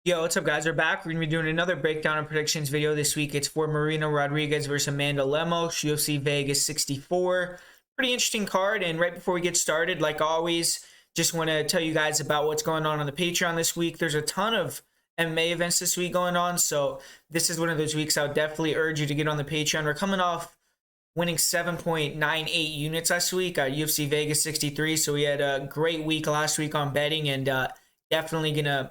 Yo, what's up, guys? We're back. We're going to be doing another breakdown and predictions video this week. It's for Marina Rodriguez versus Amanda Lemos, UFC Vegas 64. Pretty interesting card. And right before we get started, like always, just want to tell you guys about what's going on the Patreon this week. There's a ton of MMA events this week going on. So this is one of those weeks I would definitely urge you to get on the Patreon. We're coming off winning 7.98 units last week at UFC Vegas 63. So we had a great week last week on betting, and definitely going to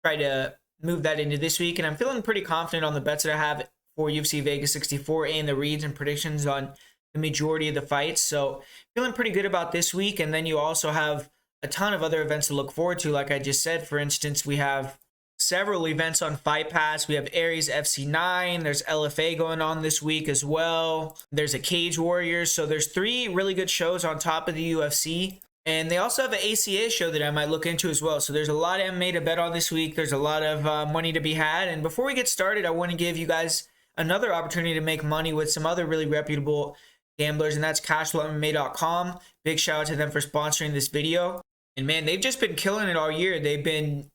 try to move that into this week. And I'm feeling pretty confident on the bets that I have for UFC Vegas 64 and the reads and predictions on the majority of the fights. So feeling pretty good about this week. And then you also have a ton of other events to look forward to. Like I just said, for instance, we have several events on Fight Pass. We have Aries FC9. There's LFA going on this week as well. There's a Cage Warriors. So there's 3 really good shows on top of the UFC. And they also have an ACA show that I might look into as well. So there's a lot of MMA to bet on this week. There's a lot of money to be had. And before we get started, I want to give you guys another opportunity to make money with some other really reputable gamblers, and that's cashflowmma.com. Big shout out to them for sponsoring this video. And man, they've just been killing it all year. They've been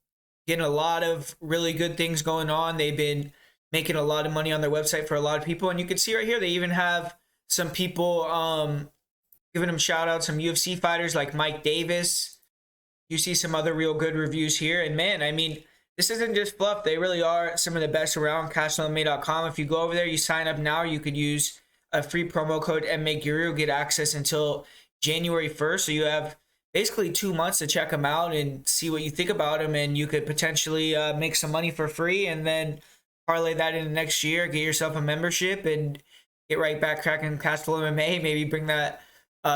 getting a lot of really good things going on. They've been making a lot of money on their website for a lot of people. And you can see right here, they even have some people giving them shout outs, some UFC fighters like Mike Davis. You see some other real good reviews here. And man, I mean, this isn't just fluff. They really are some of the best around. CashflowMA.com. If you go over there, you sign up now, you could use a free promo code MMAGuru, get access until January 1st. So you have basically 2 months to check them out and see what you think about them. And you could potentially make some money for free and then parlay that into next year, get yourself a membership and get right back cracking Cashflow MMA. Maybe bring that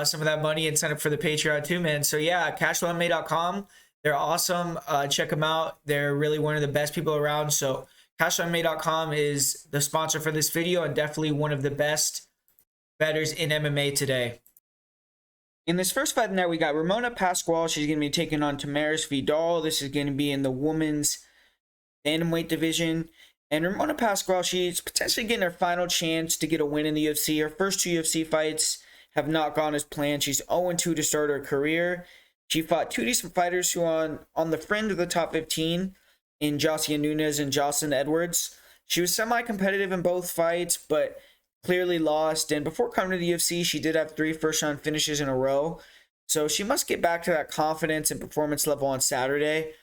some of that money and sign up for the Patreon too, man. So yeah, cashflowmma.com. They're awesome. Check them out. They're really one of the best people around. So cashflowmma.com is the sponsor for this video and definitely one of the best bettors in MMA today. In this first fight now, we got Ramona Pascual. She's going to be taking on Tamires Vidal. This is going to be in the women's bantamweight division. And Ramona Pascual, she's potentially getting her final chance to get a win in the UFC. Her first 2 UFC fights have not gone as planned. She's 0-2 to start her career. She fought 2 decent fighters who are on the fringe of the top 15 in Josiah Nunes and Jocelyn Edwards. She was semi-competitive in both fights, but clearly lost. And before coming to the UFC, she did have 3 first-round finishes in a row. So she must get back to that confidence and performance level on Saturday.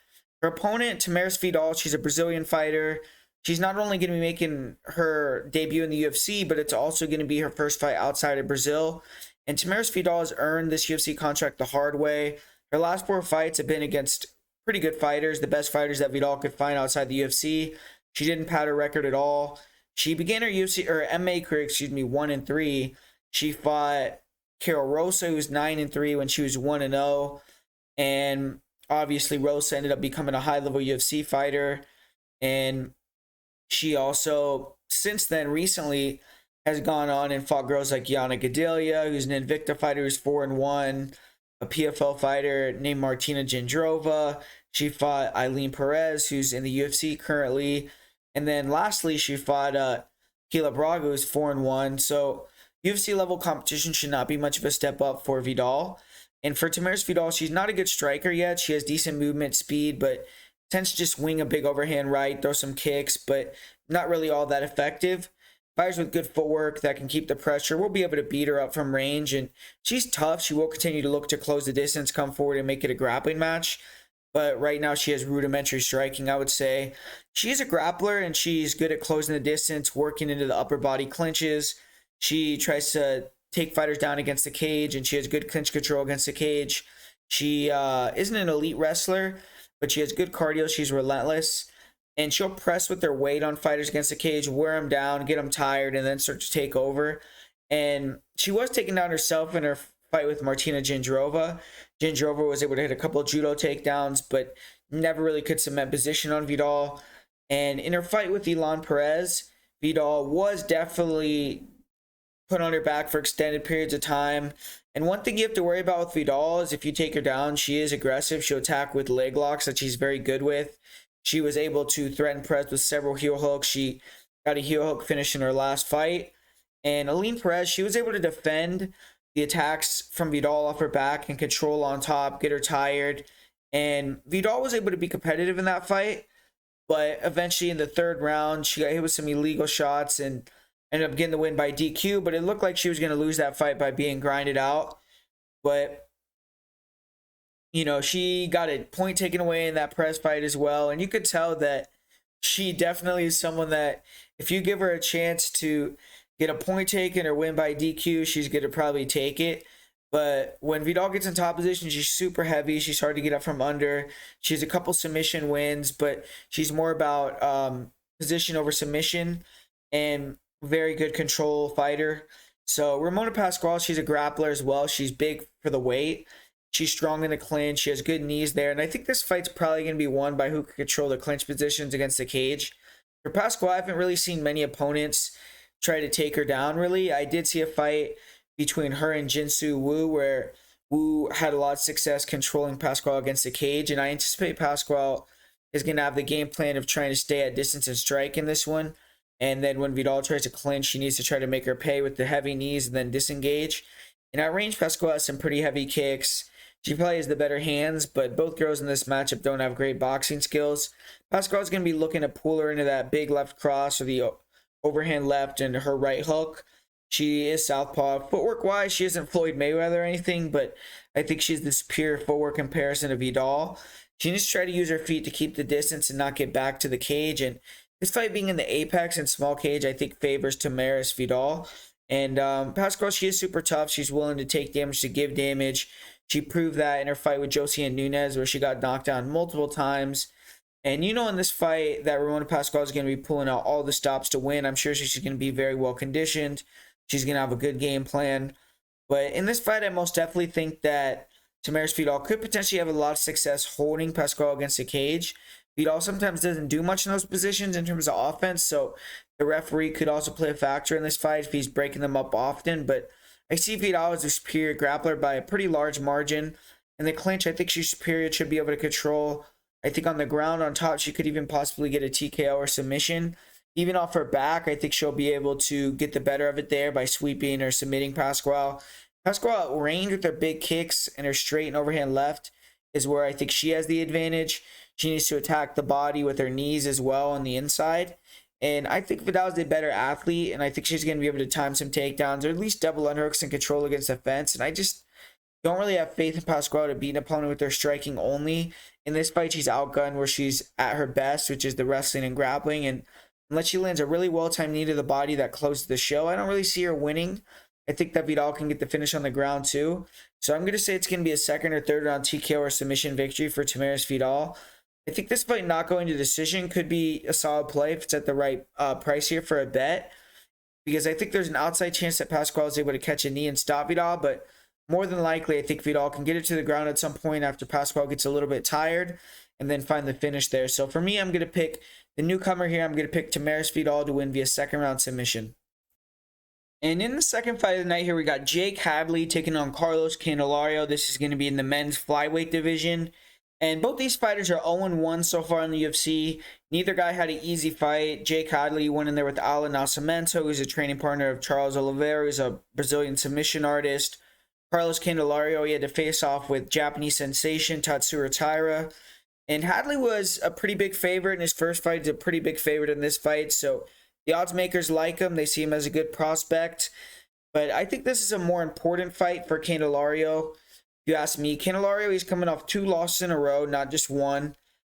Her opponent, Tamires Vidal, she's a Brazilian fighter. She's not only going to be making her debut in the UFC, but it's also going to be her first fight outside of Brazil. And Tamires Vidal has earned this UFC contract the hard way. Her last 4 fights have been against pretty good fighters, the best fighters that Vidal could find outside the UFC. She didn't pad her record at all. She began her MMA career, 1-3. She fought Carol Rosa, who was 9-3 when she was 1-0. And obviously Rosa ended up becoming a high-level UFC fighter. And she also, since then, recently has gone on and fought girls like Yana Gadelia, who's an Invicta fighter who's 4-1, a PFL fighter named Martina Jindrova. She fought Eileen Perez, who's in the UFC currently. And then lastly, she fought Keila Braga, who's 4-1. So UFC level competition should not be much of a step up for Vidal. And for Tamires Vidal, she's not a good striker yet. She has decent movement speed, but tends to just wing a big overhand right, throw some kicks, but not really all that effective. Fighters with good footwork that can keep the pressure will be able to beat her up from range, and she's tough. She will continue to look to close the distance, come forward, and make it a grappling match. But right now she has rudimentary striking, I would say. She's a grappler, and she's good at closing the distance, working into the upper body clinches. She tries to take fighters down against the cage, and she has good clinch control against the cage. She isn't an elite wrestler, but she has good cardio. She's relentless, and she'll press with their weight on fighters against the cage, wear them down, get them tired, and then start to take over. And she was taken down herself in her fight with Martina Jindrova. Jindrova was able to hit a couple of judo takedowns, but never really could cement position on Vidal. And in her fight with Eileen Perez, Vidal was definitely put on her back for extended periods of time. And one thing you have to worry about with Vidal is if you take her down, she is aggressive. She'll attack with leg locks that she's very good with. She was able to threaten Perez with several heel hooks. She got a heel hook finish in her last fight. And Eileen Perez, she was able to defend the attacks from Vidal off her back and control on top, get her tired. And Vidal was able to be competitive in that fight. But eventually in the third round, she got hit with some illegal shots and ended up getting the win by DQ. But it looked like she was going to lose that fight by being grinded out. But, you know, she got a point taken away in that press fight as well. And you could tell that she definitely is someone that if you give her a chance to get a point taken or win by DQ, she's going to probably take it. But when Vidal gets in top position, she's super heavy. She's hard to get up from under. She has a couple submission wins, but she's more about position over submission and very good control fighter. So Ramona Pascual, she's a grappler as well. She's big for the weight. She's strong in the clinch. She has good knees there. And I think this fight's probably going to be won by who can control the clinch positions against the cage. For Pascual, I haven't really seen many opponents try to take her down, really. I did see a fight between her and Jinsu Wu, where Wu had a lot of success controlling Pascual against the cage, and I anticipate Pascual is going to have the game plan of trying to stay at distance and strike in this one, and then when Vidal tries to clinch, she needs to try to make her pay with the heavy knees and then disengage. And at range, Pascual has some pretty heavy kicks. She probably has the better hands, but both girls in this matchup don't have great boxing skills. Pascual is going to be looking to pull her into that big left cross or the overhand left and her right hook. She is southpaw. Footwork-wise, she isn't Floyd Mayweather or anything, but I think she's the superior footwork comparison to Vidal. She needs to try to use her feet to keep the distance and not get back to the cage. And this fight being in the apex and small cage, I think favors Tamires Vidal. And Pascual, she is super tough. She's willing to take damage to give damage. She proved that in her fight with Josie and Nunes, where she got knocked down multiple times. And you know, in this fight that Ramona Pascual is going to be pulling out all the stops to win. I'm sure she's going to be very well conditioned. She's going to have a good game plan. But in this fight, I most definitely think that Tamires Vidal could potentially have a lot of success holding Pascual against the cage. Vidal sometimes doesn't do much in those positions in terms of offense, so the referee could also play a factor in this fight if he's breaking them up often. But I see Vidal as a superior grappler by a pretty large margin. In the clinch, I think she's superior, should be able to control. I think on the ground, on top, she could even possibly get a TKO or submission. Even off her back, I think she'll be able to get the better of it there by sweeping or submitting Pascual. Pascual at range with her big kicks and her straight and overhand left is where I think she has the advantage. She needs to attack the body with her knees as well on the inside. And I think Vidal's the better athlete, and I think she's going to be able to time some takedowns or at least double underhooks and control against the fence. And I just don't really have faith in Pascual to beat an opponent with her striking only. In this fight, she's outgunned where she's at her best, which is the wrestling and grappling. And unless she lands a really well-timed knee to the body that closes the show, I don't really see her winning. I think that Vidal can get the finish on the ground too. So I'm going to say it's going to be a second or third round TKO or submission victory for Tamires Vidal. I think this fight not going to decision could be a solid play if it's at the right price here for a bet. Because I think there's an outside chance that Pascual is able to catch a knee and stop Vidal. But more than likely, I think Vidal can get it to the ground at some point after Pascual gets a little bit tired and then find the finish there. So for me, I'm going to pick the newcomer here. I'm going to pick Tamires Vidal to win via second round submission. And in the second fight of the night here, we got Jake Hadley taking on Carlos Candelario. This is going to be in the men's flyweight division. And both these fighters are 0-1 so far in the UFC. Neither guy had an easy fight. Jake Hadley went in there with Alan Nascimento, who's a training partner of Charles Oliveira, who's a Brazilian submission artist. Carlos Candelario, he had to face off with Japanese sensation Tatsuro Taira. And Hadley was a pretty big favorite in his first fight. He's a pretty big favorite in this fight. So the odds makers like him. They see him as a good prospect. But I think this is a more important fight for Candelario. If you ask me, Candelario, he's coming off 2 losses in a row, not just one.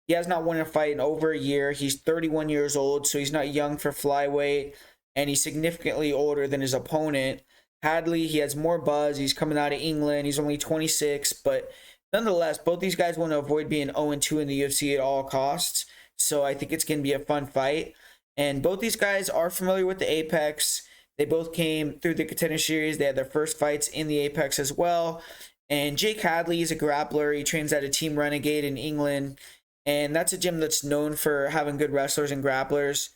He has not won a fight in over a year. He's 31 years old, so he's not young for flyweight. And he's significantly older than his opponent. Hadley, he has more buzz. He's coming out of England. He's only 26, but nonetheless, both these guys want to avoid being 0-2 in the UFC at all costs. So I think it's going to be a fun fight. And both these guys are familiar with the Apex. They both came through the Contender Series. They had their first fights in the Apex as well. And Jake Hadley is a grappler. He trains at a Team Renegade in England. And that's a gym that's known for having good wrestlers and grapplers.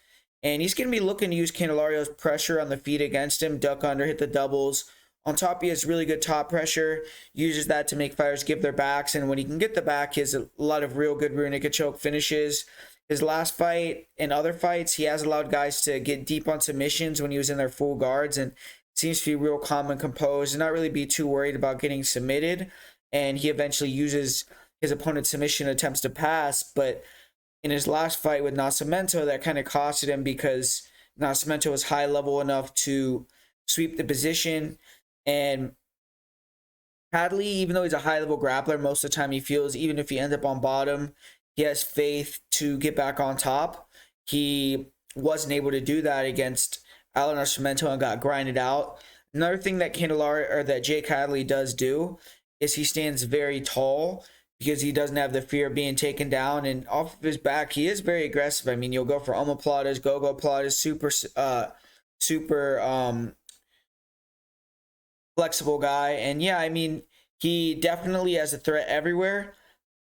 And he's going to be looking to use Candelario's pressure on the feet against him, duck under, hit the doubles. On top, he has really good top pressure, uses that to make fighters give their backs. And when he can get the back, he has a lot of real good rear naked choke finishes. His last fight and other fights, he has allowed guys to get deep on submissions when he was in their full guards. And seems to be real calm and composed and not really be too worried about getting submitted. And he eventually uses his opponent's submission attempts to pass. But in his last fight with Nascimento that kind of costed him because Nascimento was high level enough to sweep the position. And Hadley, even though he's a high level grappler, most of the time he feels even if he ends up on bottom, he has faith to get back on top. He wasn't able to do that against Alan Nascimento and got grinded out. Another thing that Candelario or that Jake Hadley does do is he stands very tall because he doesn't have the fear of being taken down, and off of his back he is very aggressive. I mean, you'll go for omoplatas, go-go platas, super flexible guy. And yeah, I mean, he definitely has a threat everywhere,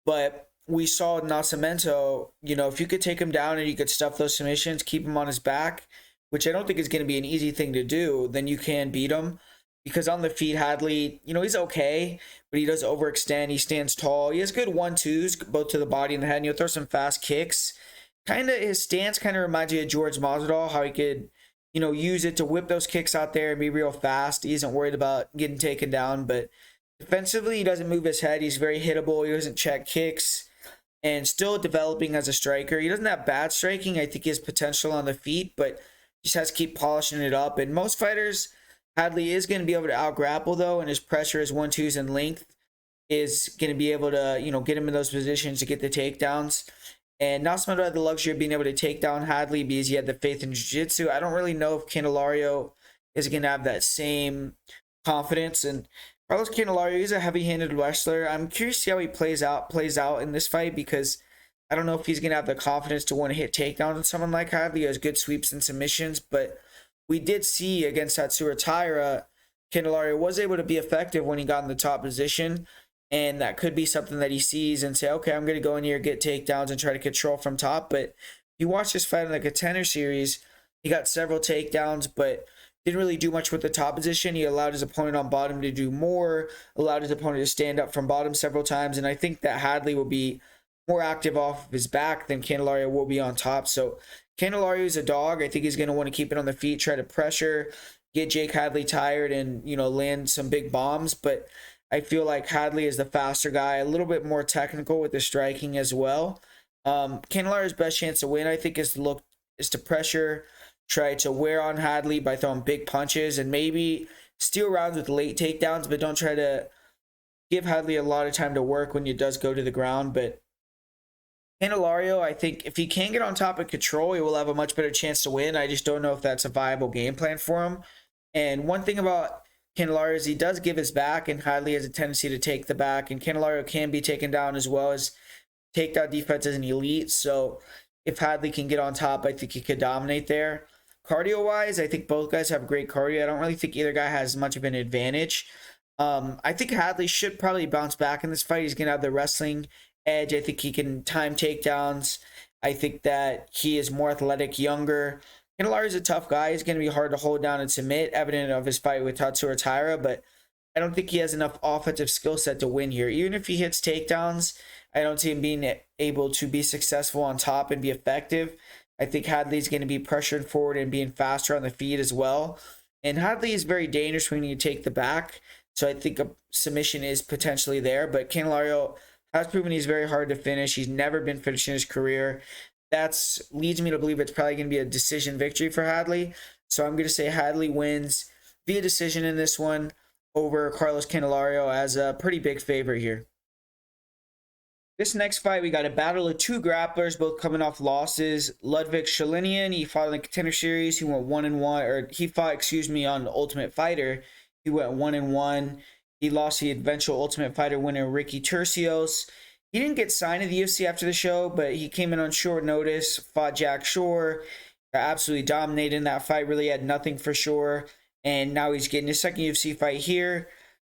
but we saw Nascimento, if you could take him down and you could stuff those submissions, keep him on his back, which I don't think is going to be an easy thing to do, then you can beat him. Because on the feet, Hadley, he's okay, but he does overextend. He stands tall. He has good 1-2s, both to the body and the head, and he'll throw some fast kicks. His stance kind of reminds you of George Masvidal, how he could, use it to whip those kicks out there and be real fast. He isn't worried about getting taken down, but defensively, he doesn't move his head. He's very hittable. He doesn't check kicks, and still developing as a striker. He doesn't have bad striking. I think he has potential on the feet, but just has to keep polishing it up. And most fighters, Hadley is going to be able to out-grapple, though, and his pressure, his 1-2s, and length is going to be able to, get him in those positions to get the takedowns. And Nascimento had the luxury of being able to take down Hadley because he had the faith in jiu-jitsu. I don't really know if Candelario is going to have that same confidence. And Carlos Candelario is a heavy-handed wrestler. I'm curious to see how he plays out in this fight, because I don't know if he's going to have the confidence to want to hit takedowns on someone like Hadley. He has good sweeps and submissions, but we did see against Tatsuro Taira, Candelario was able to be effective when he got in the top position, and that could be something that he sees and say, okay, I'm going to go in here, get takedowns, and try to control from top. But you watch this fight in the Contender Series, he got several takedowns, but didn't really do much with the top position. He allowed his opponent on bottom to do more, allowed his opponent to stand up from bottom several times, and I think that Hadley will be more active off of his back than Candelario will be on top. So Candelario is a dog. I think he's going to want to keep it on the feet, try to pressure, get Jake Hadley tired, and land some big bombs. But I feel like Hadley is the faster guy, a little bit more technical with the striking as well. Candelario's best chance to win, I think, is to pressure, try to wear on Hadley by throwing big punches, and maybe steal rounds with late takedowns, but don't try to give Hadley a lot of time to work when he does go to the ground. But Candelario, I think if he can get on top and control, he will have a much better chance to win. I just don't know if that's a viable game plan for him. And one thing about Candelario is he does give his back, and Hadley has a tendency to take the back, and Candelario can be taken down as well. As takedown defense is an elite, so if Hadley can get on top, I think he could dominate there. Cardio-wise, I think both guys have great cardio. I don't really think either guy has much of an advantage. I think Hadley should probably bounce back in this fight. He's going to have the wrestling edge. I think he can time takedowns. I think that he is more athletic, younger. Candelario is a tough guy. He's going to be hard to hold down and submit, evident of his fight with Tatsuro Taira, but I don't think he has enough offensive skill set to win here. Even if he hits takedowns, I don't see him being able to be successful on top and be effective. I think Hadley's going to be pressured forward and being faster on the feet as well. And Hadley is very dangerous when you take the back, so I think a submission is potentially there. But Candelario has proven he's very hard to finish. He's never been finished in his career. That leads me to believe it's probably going to be a decision victory for Hadley. So I'm going to say Hadley wins via decision in this one over Carlos Candelario as a pretty big favorite here. This next fight, we got a battle of two grapplers, both coming off losses. Liudvik Sholinian, he fought in the Contender Series. He went 1-1, or he fought, on Ultimate Fighter. He went 1-1. He lost the eventual Ultimate Fighter winner, Ricky Turcios. He didn't get signed to the UFC after the show, but he came in on short notice, fought Jack Shore, got absolutely dominated in that fight, really had nothing for Shore, and now he's getting his second UFC fight here.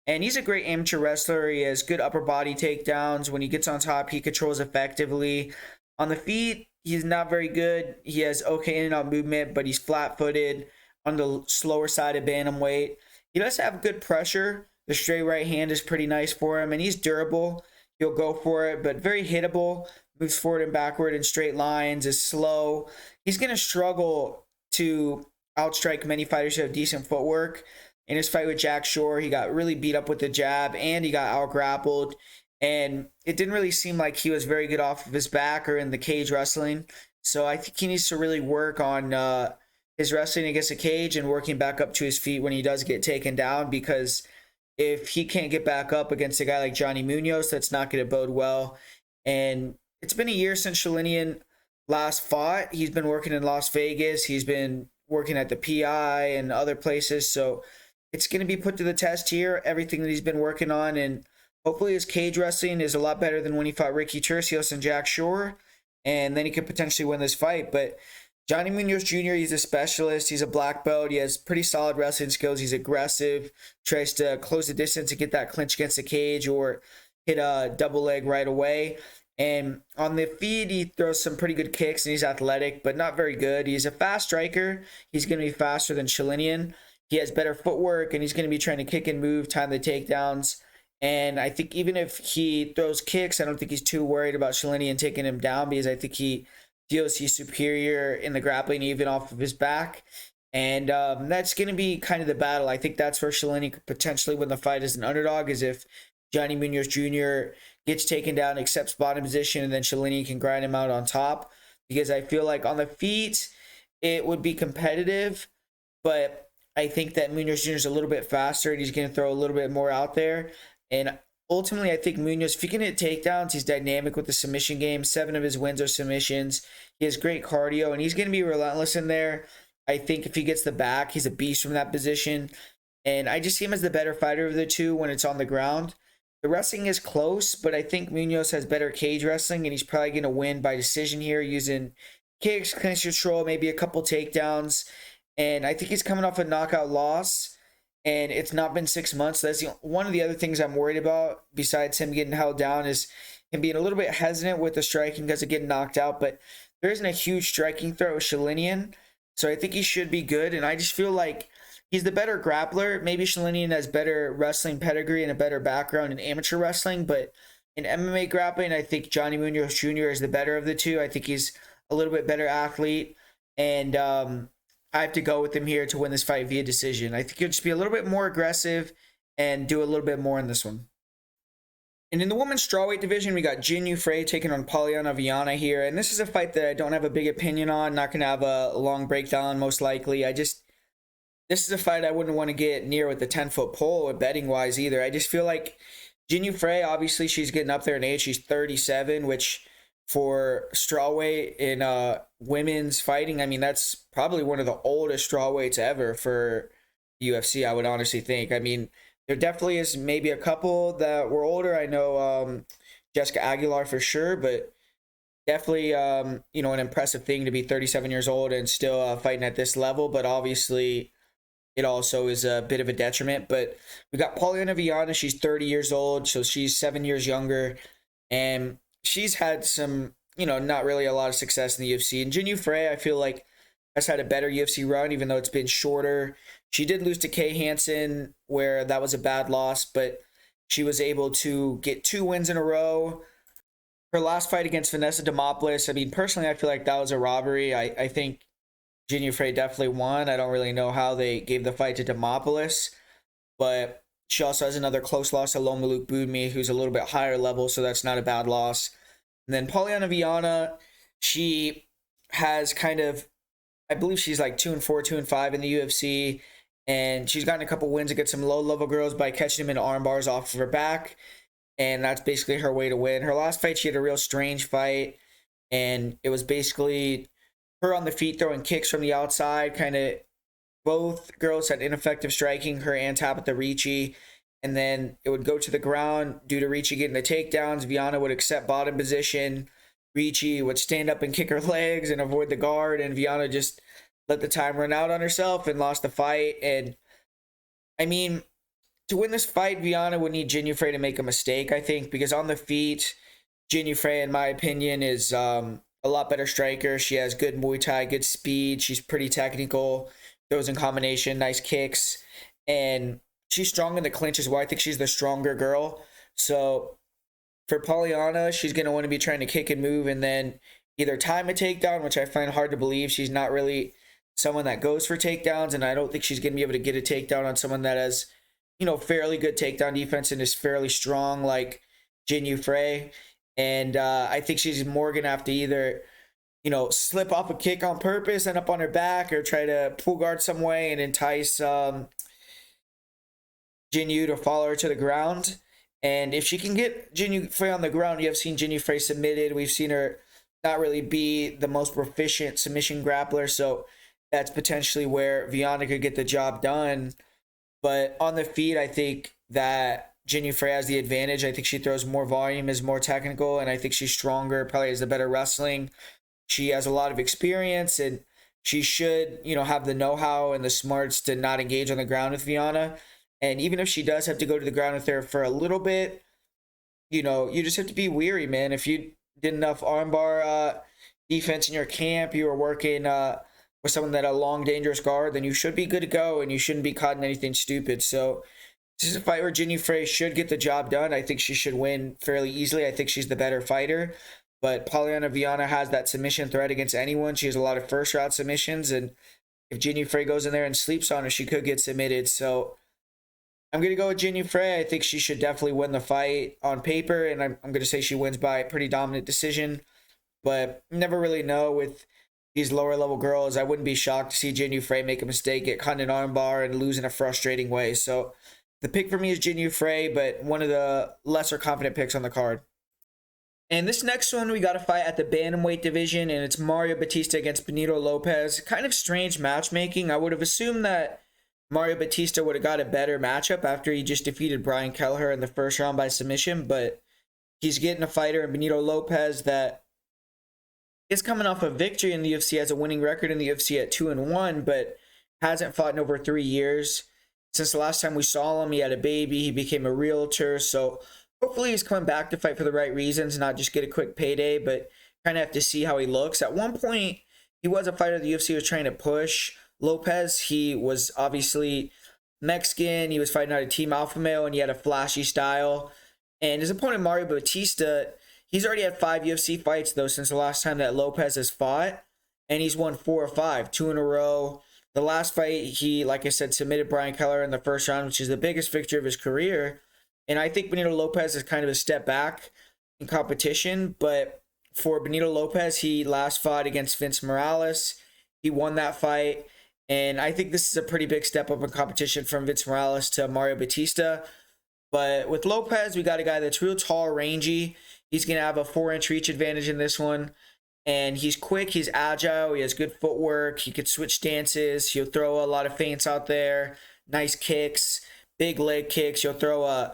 And he's a great amateur wrestler. He has good upper body takedowns. When he gets on top, he controls effectively. On the feet, he's not very good. He has okay in and out movement, but he's flat-footed on the slower side of bantamweight. He does have good pressure. The straight right hand is pretty nice for him, and he's durable. He'll go for it, but very hittable. Moves forward and backward in straight lines, is slow. He's going to struggle to outstrike many fighters who have decent footwork. In his fight with Jack Shore, he got really beat up with the jab, and he got out-grappled. and it didn't really seem like he was very good off of his back or in the cage wrestling. So I think he needs to really work on his wrestling against the cage and working back up to his feet when he does get taken down, because if he can't get back up against a guy like Johnny Munoz, that's not going to bode well. And it's been a year since Sholinian last fought. He's been working in Las Vegas. He's been working at the PI and other places. So it's going to be put to the test here, everything that he's been working on. And hopefully his cage wrestling is a lot better than when he fought Ricky Turcios and Jack Shore. And then he could potentially win this fight. But Johnny Munoz Jr., he's a specialist. He's a black belt. He has pretty solid wrestling skills. He's aggressive, tries to close the distance to get that clinch against the cage or hit a double leg right away. And on the feet, he throws some pretty good kicks, and he's athletic, but not very good. He's a fast striker. He's going to be faster than Sholinian. He has better footwork, and he's going to be trying to kick and move, time the takedowns. And I think even if he throws kicks, I don't think he's too worried about Sholinian taking him down, because I think he feels he's superior in the grappling, even off of his back. And that's going to be kind of the battle. I think that's where Sholinian could potentially win the fight as an underdog, is if Johnny Munoz Jr. gets taken down, accepts bottom position, and then Sholinian can grind him out on top. Because I feel like on the feet, it would be competitive, but I think that Munoz Jr. is a little bit faster, and he's going to throw a little bit more out there. And ultimately, I think Munoz, if he can hit takedowns, he's dynamic with the submission game. 7 of his wins are submissions. He has great cardio, and he's going to be relentless in there. I think if he gets the back, he's a beast from that position. And I just see him as the better fighter of the two when it's on the ground. The wrestling is close, but I think Munoz has better cage wrestling, and he's probably going to win by decision here using kicks, clinch control, maybe a couple takedowns. And I think he's coming off a knockout loss, and it's not been 6 months. That's one of the other things I'm worried about, besides him getting held down, is him being a little bit hesitant with the striking because of getting knocked out. But there isn't a huge striking threat with Sholinian, so I think he should be good. And I just feel like he's the better grappler. Maybe Sholinian has better wrestling pedigree and a better background in amateur wrestling, but in MMA grappling, I think Johnny Munoz Jr. is the better of the two. I think he's a little bit better athlete, and I have to go with him here to win this fight via decision. I think he'll just be a little bit more aggressive and do a little bit more in this one. And in the women's strawweight division, we got Jinh Frey taking on Polyana Viana here. And this is a fight that I don't have a big opinion on. Not going to have a long breakdown, most likely. This is a fight I wouldn't want to get near with the 10-foot pole betting-wise either. I just feel like Jinh Frey, obviously she's getting up there in age. She's 37, which for strawweight in women's fighting, I mean, that's probably one of the oldest strawweights ever for UFC, I would honestly think. I mean, there definitely is maybe a couple that were older. I know Jessica Aguilar for sure, but definitely, an impressive thing to be 37 years old and still fighting at this level. But obviously, it also is a bit of a detriment. But we got Polyana Viana. She's 30 years old, so she's 7 years younger. And she's had some, not really a lot of success in the UFC. And Jinh Frey, I feel like, has had a better UFC run, even though it's been shorter. She did lose to Kay Hansen, where that was a bad loss, but she was able to get 2 wins in a row. Her last fight against Vanessa Demopoulos, I mean, personally, I feel like that was a robbery. I think Jinh Frey definitely won. I don't really know how they gave the fight to Demopoulos, but she also has another close loss to Lomaluk Budmi, who's a little bit higher level, so that's not a bad loss. And then Polyana Viana, she has kind of, I believe she's like 2-4, 2-5 in the UFC, and she's gotten a couple wins against some low-level girls by catching them in arm bars off of her back, and that's basically her way to win. Her last fight, she had a real strange fight, and it was basically her on the feet throwing kicks from the outside. Kind of both girls had ineffective striking, her and Tabitha Ricci, and then it would go to the ground due to Ricci getting the takedowns. Viana would accept bottom position. Ricci would stand up and kick her legs and avoid the guard, and Viana just let the time run out on herself and lost the fight. And I mean, to win this fight, Viana would need Jinh Frey to make a mistake, I think, because on the feet, Jinh Frey, in my opinion, is a lot better striker. She has good Muay Thai, good speed. She's pretty technical, throws in combination, nice kicks, and she's strong in the clinch as well. I think she's the stronger girl. So for Polyana, she's going to want to be trying to kick and move and then either time a takedown, which I find hard to believe. She's not really someone that goes for takedowns, and I don't think she's going to be able to get a takedown on someone that has, fairly good takedown defense and is fairly strong like Frey. And I think she's more going to have to either, slip off a kick on purpose, end up on her back, or try to pull guard some way and entice Jinh to follow her to the ground. And if she can get Jinh Frey on the ground, you have seen Jinh Frey submitted. We've seen her not really be the most proficient submission grappler, so that's potentially where Viana could get the job done. But on the feet, I think that Jinh Frey has the advantage. I think she throws more volume, is more technical, and I think she's stronger, probably has the better wrestling. She has a lot of experience, and she should, have the know-how and the smarts to not engage on the ground with Viana. And even if she does have to go to the ground with her for a little bit, you just have to be weary, man. If you did enough armbar defense in your camp, you were working with someone that had a long, dangerous guard, then you should be good to go, and you shouldn't be caught in anything stupid. So this is a fight where Jinh Frey should get the job done. I think she should win fairly easily. I think she's the better fighter. But Polyana Viana has that submission threat against anyone. She has a lot of first-round submissions, and if Jinh Frey goes in there and sleeps on her, she could get submitted. So I'm going to go with Jinh Frey. I think she should definitely win the fight on paper, and I'm going to say she wins by a pretty dominant decision. But you never really know with these lower-level girls. I wouldn't be shocked to see Jinh Frey make a mistake, get caught in an armbar, and lose in a frustrating way. So the pick for me is Jinh Frey, but one of the lesser confident picks on the card. And this next one, we got a fight at the bantamweight division, and it's Mario Bautista against Benito Lopez. Kind of strange matchmaking. I would have assumed that Mario Bautista would have got a better matchup after he just defeated Brian Kelleher in the first round by submission, but he's getting a fighter in Benito Lopez that is coming off a victory in the UFC, has a winning record in the UFC at 2-1, but hasn't fought in over 3 years. Since the last time we saw him, he had a baby, he became a realtor, so hopefully he's coming back to fight for the right reasons, not just get a quick payday, but kind of have to see how he looks. At one point, he was a fighter the UFC was trying to push. Lopez, he was obviously Mexican, he was fighting out of Team Alpha Male, and he had a flashy style. And his opponent, Mario Bautista, he's already had 5 UFC fights, though, since the last time that Lopez has fought, and he's won 4 or 5, 2 in a row. The last fight, he, like I said, submitted Brian Kelleher in the first round, which is the biggest victory of his career. And I think Benito Lopez is kind of a step back in competition, but for Benito Lopez, he last fought against Vince Morales. He won that fight, and I think this is a pretty big step up in competition from Vince Morales to Mario Bautista. But with Lopez, we got a guy that's real tall, rangy. He's going to have a 4-inch reach advantage in this one. And he's quick, he's agile, he has good footwork, he could switch stances, he'll throw a lot of feints out there, nice kicks, big leg kicks, he'll throw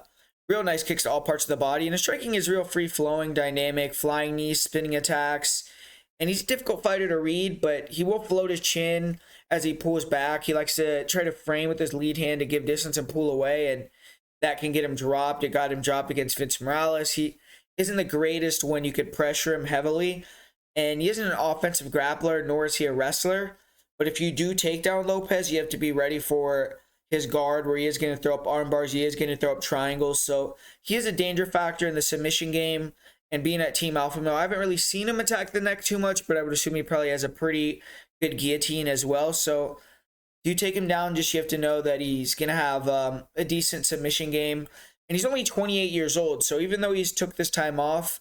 real nice kicks to all parts of the body. And his striking is real free-flowing, dynamic, flying knees, spinning attacks. And he's a difficult fighter to read, but he will float his chin as he pulls back. He likes to try to frame with his lead hand to give distance and pull away, and that can get him dropped. It got him dropped against Vince Morales. He isn't the greatest when you could pressure him heavily, and he isn't an offensive grappler, nor is he a wrestler. But if you do take down Lopez, you have to be ready for his guard, where he is going to throw up arm bars, he is going to throw up triangles. So he is a danger factor in the submission game. And being at Team Alpha Male, I haven't really seen him attack the neck too much, but I would assume he probably has a pretty good guillotine as well. So if you take him down, just you have to know that he's going to have a decent submission game. And he's only 28 years old, so even though he's took this time off,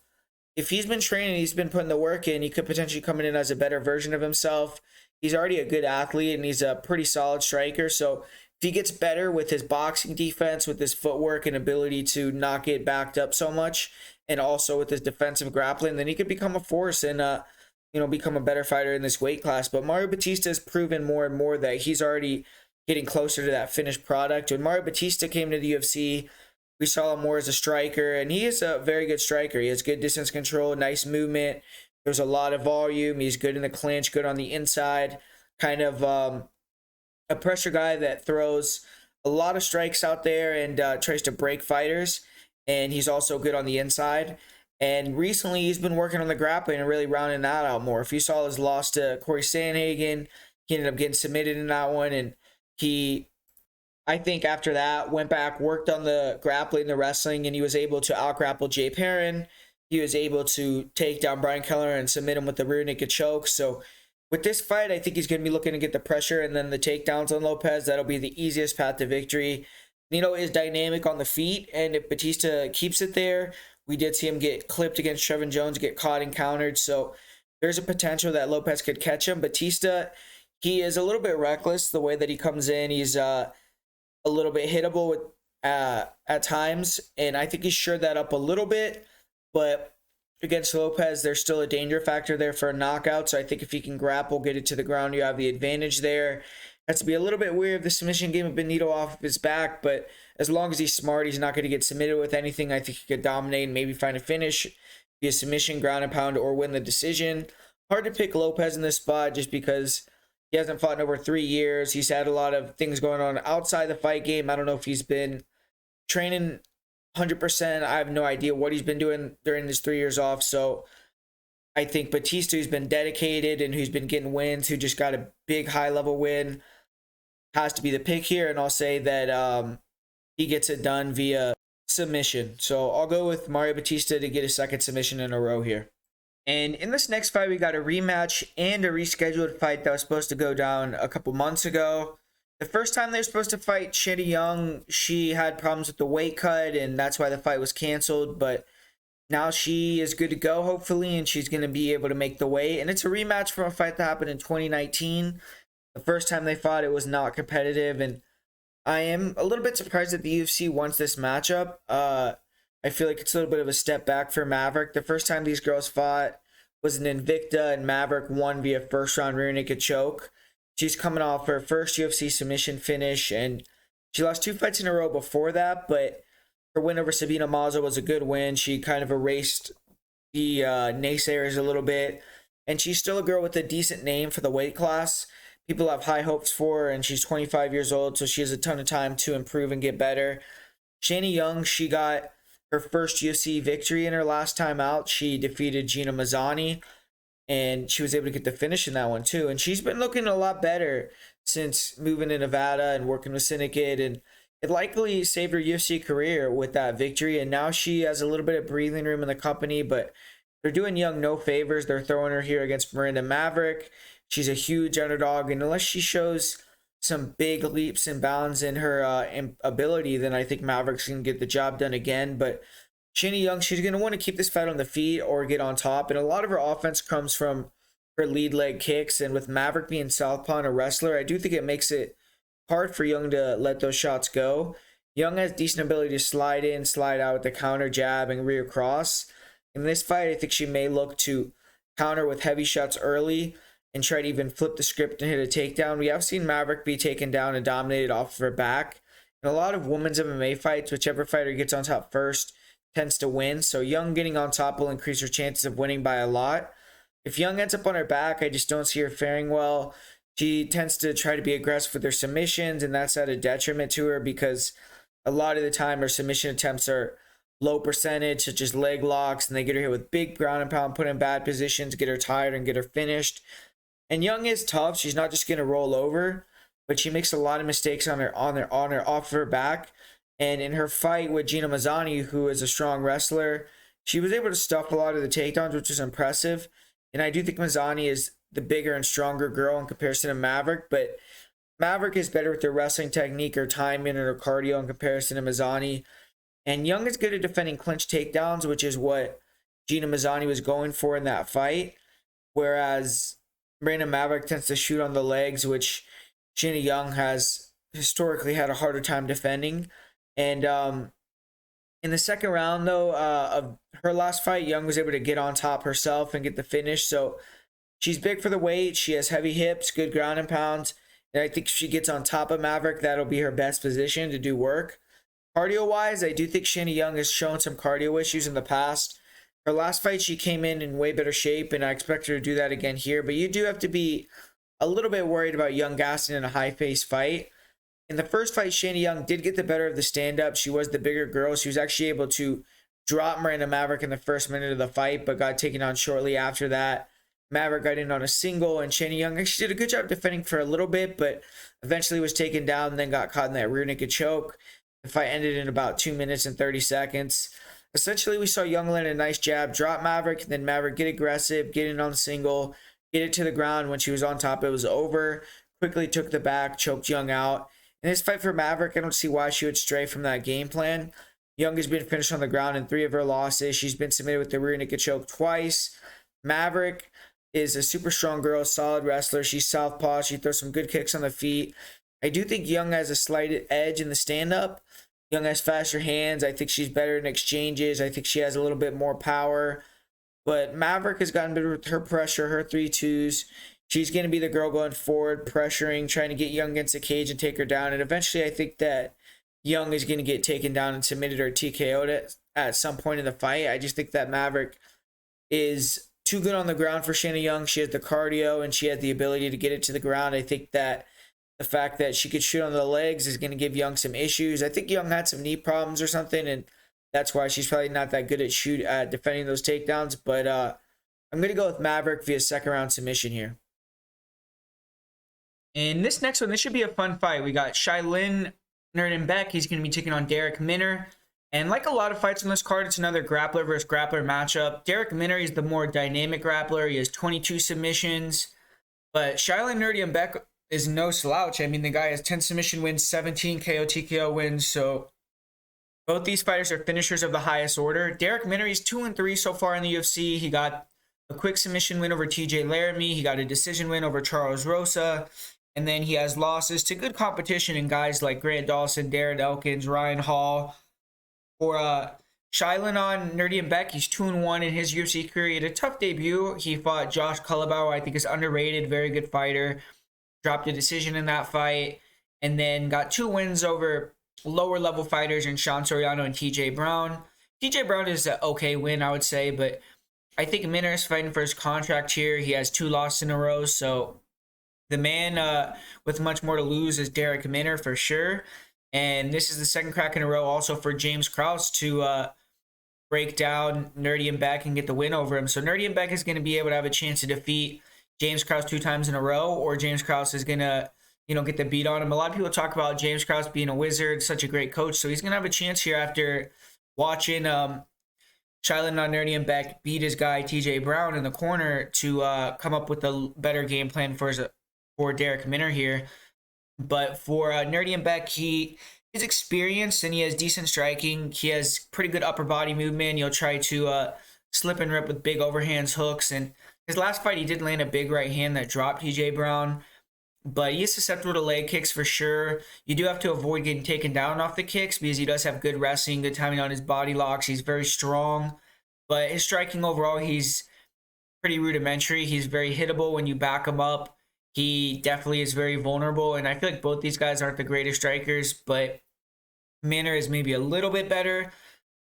if he's been training, he's been putting the work in, he could potentially come in as a better version of himself. He's already a good athlete, and he's a pretty solid striker. So if he gets better with his boxing defense, with his footwork and ability to not get backed up so much, and also with his defensive grappling, then he could become a force and become a better fighter in this weight class. But Mario Bautista has proven more and more that he's already getting closer to that finished product. When Mario Bautista came to the UFC, we saw him more as a striker, and he is a very good striker. He has good distance control, nice movement. There's a lot of volume. He's good in the clinch, good on the inside. Kind of a pressure guy that throws a lot of strikes out there and tries to break fighters. And he's also good on the inside. And recently, he's been working on the grappling and really rounding that out more. If you saw his loss to Corey Sandhagen, he ended up getting submitted in that one, and I think after that, went back, worked on the grappling, the wrestling, and he was able to out-grapple Jay Perrin. He was able to take down Brian Kelleher and submit him with the rear naked choke. So with this fight, I think he's going to be looking to get the pressure and then the takedowns on Lopez. That'll be the easiest path to victory. Nino is dynamic on the feet, and if Bautista keeps it there, We did see him get clipped against Trevin Jones, get caught and countered. So there's a potential that Lopez could catch him. Bautista, he is a little bit reckless the way that he comes in. He's a little bit hittable with at times, and I think he shored that up a little bit. But against Lopez, there's still a danger factor there for a knockout. So I think if he can grapple, get it to the ground, you have the advantage there. Has to be a little bit weary of the submission game of Benito off of his back, but as long as he's smart, he's not going to get submitted with anything. I think he could dominate and maybe find a finish, be a submission, ground and pound, or win the decision. Hard to pick Lopez in this spot just because he hasn't fought in over 3 years. He's had a lot of things going on outside the fight game. I don't know if he's been training 100%. I have no idea what he's been doing during his 3 years off. So I think Bautista, who's been dedicated and who's been getting wins, who just got a big high-level win, has to be the pick here. And I'll say that he gets it done via submission. So I'll go with Mario Bautista to get a second submission in a row here. And in this next fight, we got a rematch and a rescheduled fight that was supposed to go down a couple months ago. The first time they were supposed to fight Shanna, she had problems with the weight cut, and that's why the fight was canceled. But now she is good to go, hopefully, and she's going to be able to make the weight. And it's a rematch from a fight that happened in 2019. The first time they fought, it was not competitive, and I am a little bit surprised that the UFC wants this matchup. I feel like it's a little bit of a step back for Maverick. The first time these girls fought was an Invicta, and Maverick won via first-round rear naked choke. She's coming off her first UFC submission finish, and she lost 2 fights in a row before that, but her win over Sabina Mazo was a good win. She kind of erased the naysayers a little bit, and she's still a girl with a decent name for the weight class. People have high hopes for her, and she's 25 years old, so she has a ton of time to improve and get better. Shanna, she got her first UFC victory in her last time out. She defeated Gina Mazzani, and she was able to get the finish in that one too. And she's been looking a lot better since moving to Nevada and working with Syndicate, and it likely saved her UFC career with that victory. And now she has a little bit of breathing room in the company, but they're doing Young no favors. They're throwing her here against Miranda Maverick. She's a huge underdog, and unless she shows some big leaps and bounds in her ability, then I think Maverick's going to get the job done again. But Shanna, she's going to want to keep this fight on the feet or get on top, and a lot of her offense comes from her lead leg kicks, and with Maverick being southpaw and a wrestler, I do think it makes it hard for Young to let those shots go. Young has decent ability to slide in, slide out with the counter jab and rear cross. In this fight, I think she may look to counter with heavy shots early and try to even flip the script and hit a takedown. We have seen Maverick be taken down and dominated off of her back. In a lot of women's MMA fights, whichever fighter gets on top first tends to win. So Young getting on top will increase her chances of winning by a lot. If Young ends up on her back, I just don't see her faring well. She tends to try to be aggressive with her submissions, and that's at a detriment to her because a lot of the time her submission attempts are low percentage, such as leg locks, and they get her hit with big ground and pound, put in bad positions, get her tired and get her finished. And Young is tough. She's not just going to roll over, but she makes a lot of mistakes on her off her back. And in her fight with Gina Mazzani, who is a strong wrestler, she was able to stuff a lot of the takedowns, which is impressive. And I do think Mazzani is the bigger and stronger girl in comparison to Maverick, but Maverick is better with her wrestling technique, her timing, and her cardio in comparison to Mazzani. And Young is good at defending clinch takedowns, which is what Gina Mazzani was going for in that fight. Whereas Marina Maverick tends to shoot on the legs, which Shanna Young has historically had a harder time defending. And in the second round, though, of her last fight, Young was able to get on top herself and get the finish. So she's big for the weight. She has heavy hips, good ground and pounds. And I think if she gets on top of Maverick, that'll be her best position to do work. Cardio-wise, I do think Shanna Young has shown some cardio issues in the past. Her last fight, she came in way better shape, and I expect her to do that again here. But you do have to be a little bit worried about Young gassing in a high-paced fight. In the first fight, Shanna Young did get the better of the stand-up. She was the bigger girl. She was actually able to drop Miranda Maverick in the first minute of the fight, but got taken on shortly after that. Maverick got in on a single, and Shanna Young actually did a good job defending for a little bit, but eventually was taken down and then got caught in that rear naked choke. The fight ended in about 2 minutes and 30 seconds. Essentially, we saw Young land a nice jab, drop Maverick, and then Maverick get aggressive, get in on the single, get it to the ground. When she was on top, it was over. Quickly took the back, choked Young out. In this fight for Maverick, I don't see why she would stray from that game plan. Jinh has been finished on the ground in 3 of her losses. She's been submitted with the rear naked choke twice. Maverick is a super strong girl, solid wrestler. She's southpaw. She throws some good kicks on the feet. I do think Jinh has a slight edge in the stand-up. Jinh has faster hands. I think she's better in exchanges. I think she has a little bit more power. But Maverick has gotten better with her pressure, her 3-2s. She's going to be the girl going forward, pressuring, trying to get Jinh against the cage and take her down. And eventually I think that Jinh is going to get taken down and submitted or TKO'd at some point in the fight. I just think that Maverick is too good on the ground for Shanna Jinh. She has the cardio and she has the ability to get it to the ground. I think that the fact that she could shoot on the legs is going to give Jinh some issues. I think Jinh had some knee problems or something, and that's why she's probably not that good at defending those takedowns. But I'm going to go with Maverick via second round submission here. In this next one, this should be a fun fight. We got Shayilan Nuerdanbieke. He's going to be taking on Darrick Minner. And like a lot of fights on this card, it's another grappler versus grappler matchup. Darrick Minner is the more dynamic grappler. He has 22 submissions. But Shayilan Nuerdanbieke is no slouch. I mean, the guy has 10 submission wins, 17 KO TKO wins. So both these fighters are finishers of the highest order. Darrick Minner, he's 2-3 so far in the UFC. He got a quick submission win over TJ Laramie. He got a decision win over Charles Rosa. And then he has losses to good competition in guys like Grant Dawson, Darren Elkins, Ryan Hall. For Shayilan Nuerdanbieke, he's 2-1 in his UFC career. He had a tough debut. He fought Josh Culibauer, I think is underrated, very good fighter. Dropped a decision in that fight. And then got 2 wins over lower level fighters in Sean Soriano and TJ Brown. TJ Brown is an okay win, I would say. But I think Minner is fighting for his contract here. He has 2 losses in a row. So the man with much more to lose is Darrick Minner for sure. And this is the second crack in a row also for James Krause to break down Nuerdanbieke and get the win over him. So Nuerdanbieke is going to be able to have a chance to defeat James Krause 2 times in a row, or James Krause is going to, get the beat on him. A lot of people talk about James Krause being a wizard, such a great coach. So he's going to have a chance here after watching Shayilan Nuerdanbieke beat his guy TJ Brown in the corner to come up with a better game plan for Darrick Minner here. But for Nuerdanbieke, he is experienced and he has decent striking. He has pretty good upper body movement. He'll try to slip and rip with big overhands, hooks. And his last fight, he did land a big right hand that dropped TJ Brown. But he is susceptible to leg kicks for sure. You do have to avoid getting taken down off the kicks because he does have good wrestling, good timing on his body locks. He's very strong. But his striking overall, he's pretty rudimentary. He's very hittable when you back him up. He definitely is very vulnerable, and I feel like both these guys aren't the greatest strikers, but Minner is maybe a little bit better.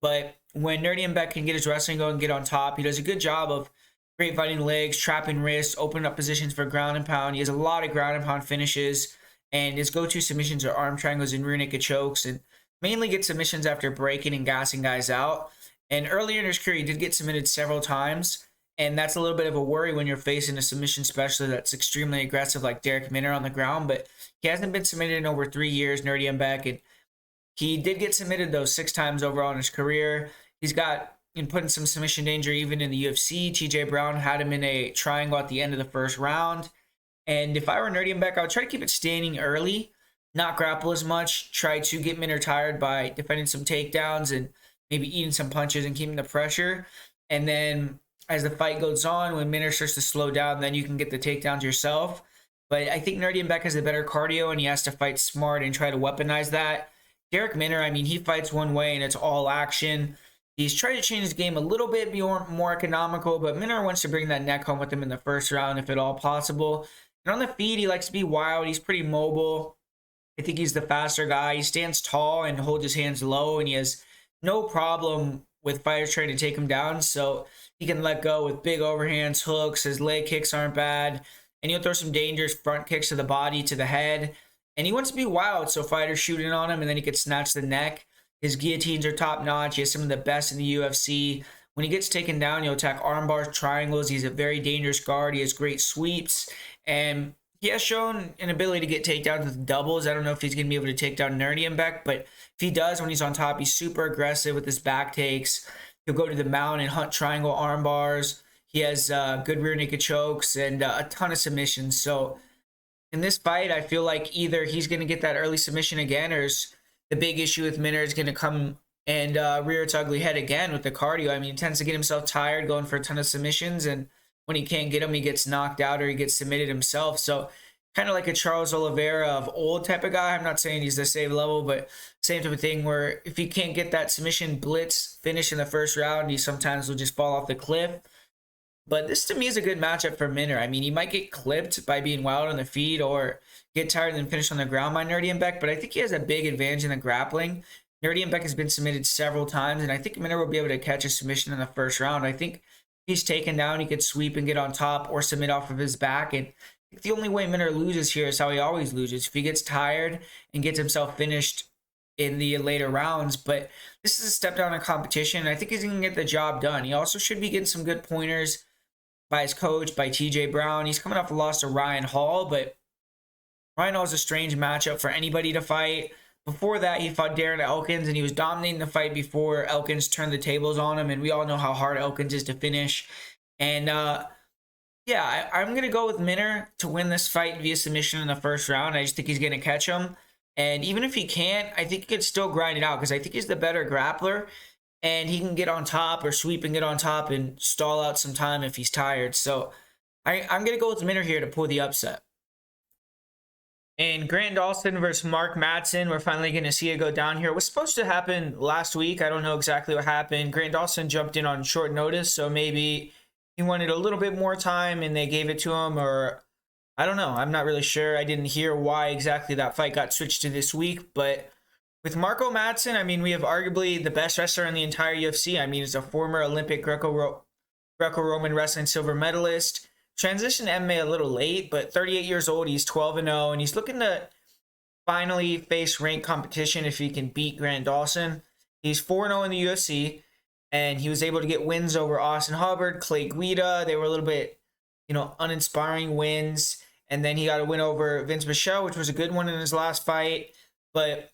But when Nuerdanbieke can get his wrestling going and get on top, he does a good job of great fighting legs, trapping wrists, opening up positions for ground and pound. He has a lot of ground and pound finishes, and his go-to submissions are arm triangles and rear naked chokes, and mainly gets submissions after breaking and gassing guys out. And earlier in his career, he did get submitted several times. And that's a little bit of a worry when you're facing a submission specialist that's extremely aggressive like Darrick Minner on the ground. But he hasn't been submitted in over 3 years, Nuerdanbieke. And he did get submitted, though, 6 times overall in his career. He's got put in some submission danger even in the UFC. TJ Brown had him in a triangle at the end of the first round. And if I were Nuerdanbieke, I would try to keep it standing early, not grapple as much, try to get Minner tired by defending some takedowns and maybe eating some punches and keeping the pressure. And then as the fight goes on, when Minner starts to slow down, then you can get the takedowns yourself. But I think Nuerdanbieke has a better cardio, and he has to fight smart and try to weaponize that. Darrick Minner, I mean, he fights one way, and it's all action. He's trying to change his game a little bit, be more economical, but Minner wants to bring that neck home with him in the first round, if at all possible. And on the feet, he likes to be wild. He's pretty mobile. I think he's the faster guy. He stands tall and holds his hands low, and he has no problem with fighters trying to take him down. So he can let go with big overhands, hooks. His leg kicks aren't bad. And he'll throw some dangerous front kicks to the body, to the head. And he wants to be wild, so fighters shoot in on him, and then he can snatch the neck. His guillotines are top-notch. He has some of the best in the UFC. When he gets taken down, he'll attack arm bars, triangles. He's a very dangerous guard. He has great sweeps. And he has shown an ability to get takedowns with doubles. I don't know if he's going to be able to take down Nuerdanbieke, but if he does, when he's on top, he's super aggressive with his back takes. He'll go to the mount and hunt triangle arm bars. He has good rear naked chokes and a ton of submissions. So in this fight, I feel like either he's going to get that early submission again, or the big issue with Minner is going to come and rear its ugly head again with the cardio. I mean, he tends to get himself tired going for a ton of submissions, and when he can't get him, he gets knocked out or he gets submitted himself. So kind of like a Charles Oliveira of old type of guy. I'm not saying he's the same level, but same type of thing where if he can't get that submission blitz finish in the first round, he sometimes will just fall off the cliff. But this to me is a good matchup for Minner. I mean, he might get clipped by being wild on the feet or get tired and then finish on the ground by Nuerdanbieke, but I think he has a big advantage in the grappling. Nuerdanbieke has been submitted several times, and I think Minner will be able to catch a submission in the first round. I think if he's taken down, he could sweep and get on top or submit off of his back. And I think the only way Minner loses here is how he always loses. If he gets tired and gets himself finished in the later rounds, but this is a step down in competition. I think he's going to get the job done. He also should be getting some good pointers by his coach, by TJ Brown. He's coming off a loss to Ryan Hall, but Ryan Hall is a strange matchup for anybody to fight. Before that, he fought Darren Elkins, and he was dominating the fight before Elkins turned the tables on him, and we all know how hard Elkins is to finish. And yeah, I'm going to go with Minner to win this fight via submission in the first round. I just think he's going to catch him. And even if he can't, I think he could still grind it out because I think he's the better grappler. And he can get on top or sweep and get on top and stall out some time if he's tired. So I'm going to go with Minner here to pull the upset. And Grant Dawson versus Mark Madsen, we're finally going to see it go down here. It was supposed to happen last week. I don't know exactly what happened. Grant Dawson jumped in on short notice, so maybe he wanted a little bit more time and they gave it to him, or I don't know. I'm not really sure. I didn't hear why exactly that fight got switched to this week, but with Marco Madsen, I mean, we have arguably the best wrestler in the entire UFC. I mean, he's a former Olympic Greco-Roman wrestling silver medalist. Transitioned to MMA a little late, but 38 years old. He's 12-0, and he's looking to finally face ranked competition if he can beat Grant Dawson. He's 4-0 in the UFC, and he was able to get wins over Austin Hubbard, Clay Guida. They were a little bit, uninspiring wins. And then he got a win over Vince Michelle, which was a good one in his last fight. But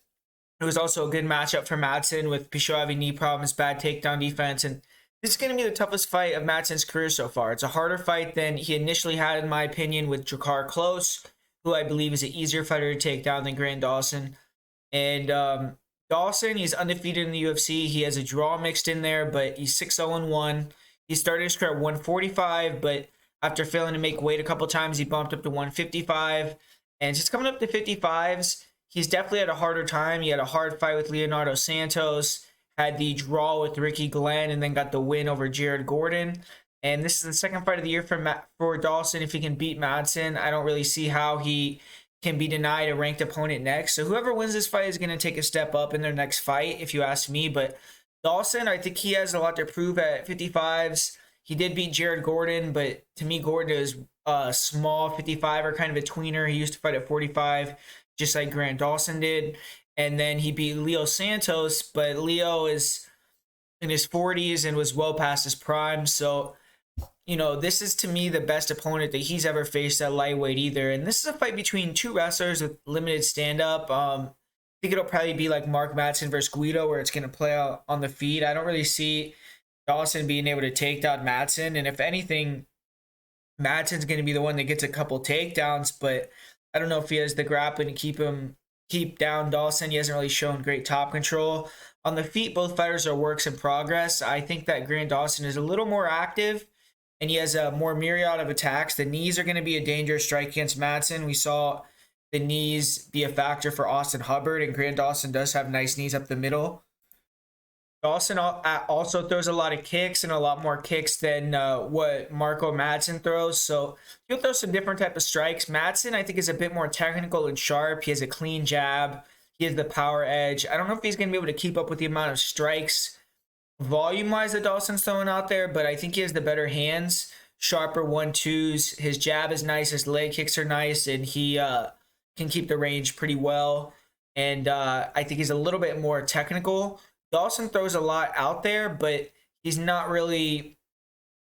it was also a good matchup for Madsen with Pichot having knee problems, bad takedown defense, and this is going to be the toughest fight of Madsen's career so far. It's a harder fight than he initially had, in my opinion, with Drakkar Klose, who I believe is an easier fighter to take down than Grant Dawson. And Dawson, he's undefeated in the UFC. He has a draw mixed in there, but he's 6-0-1. He started his career at 145, but after failing to make weight a couple times, he bumped up to 155. And just coming up to 55s, he's definitely had a harder time. He had a hard fight with Leonardo Santos, had the draw with Ricky Glenn, and then got the win over Jared Gordon. And this is the second fight of the year for Dawson. If he can beat Madsen, I don't really see how he can be denied a ranked opponent next. So whoever wins this fight is going to take a step up in their next fight, if you ask me. But Dawson, I think he has a lot to prove at 55s. He did beat Jared Gordon, but to me, Gordon is a small 55er, kind of a tweener. He used to fight at 45, just like Grant Dawson did. And then he beat Leo Santos, but Leo is in his 40s and was well past his prime. So, this is to me the best opponent that he's ever faced at lightweight either. And this is a fight between two wrestlers with limited stand-up. I think it'll probably be like Mark Madsen versus Guido, where it's going to play out on the feet. I don't really see Dawson being able to take down Madsen. And if anything, Madsen's going to be the one that gets a couple takedowns, but I don't know if he has the grappling to keep down Dawson. He hasn't really shown great top control. On the feet, both fighters are works in progress. I think that Grant Dawson is a little more active, and he has a more myriad of attacks. The knees are going to be a dangerous strike against Madsen. We saw the knees be a factor for Austin Hubbard, and Grant Dawson does have nice knees up the middle. Dawson also throws a lot of kicks, and a lot more kicks than what Marco Madsen throws. So he'll throw some different type of strikes. Madsen, I think, is a bit more technical and sharp. He has a clean jab. He has the power edge. I don't know if he's going to be able to keep up with the amount of strikes volume-wise that Dawson's throwing out there, but I think he has the better hands, sharper 1-2s. His jab is nice. His leg kicks are nice, and he can keep the range pretty well. And I think he's a little bit more technical. Dawson throws a lot out there, but he's not really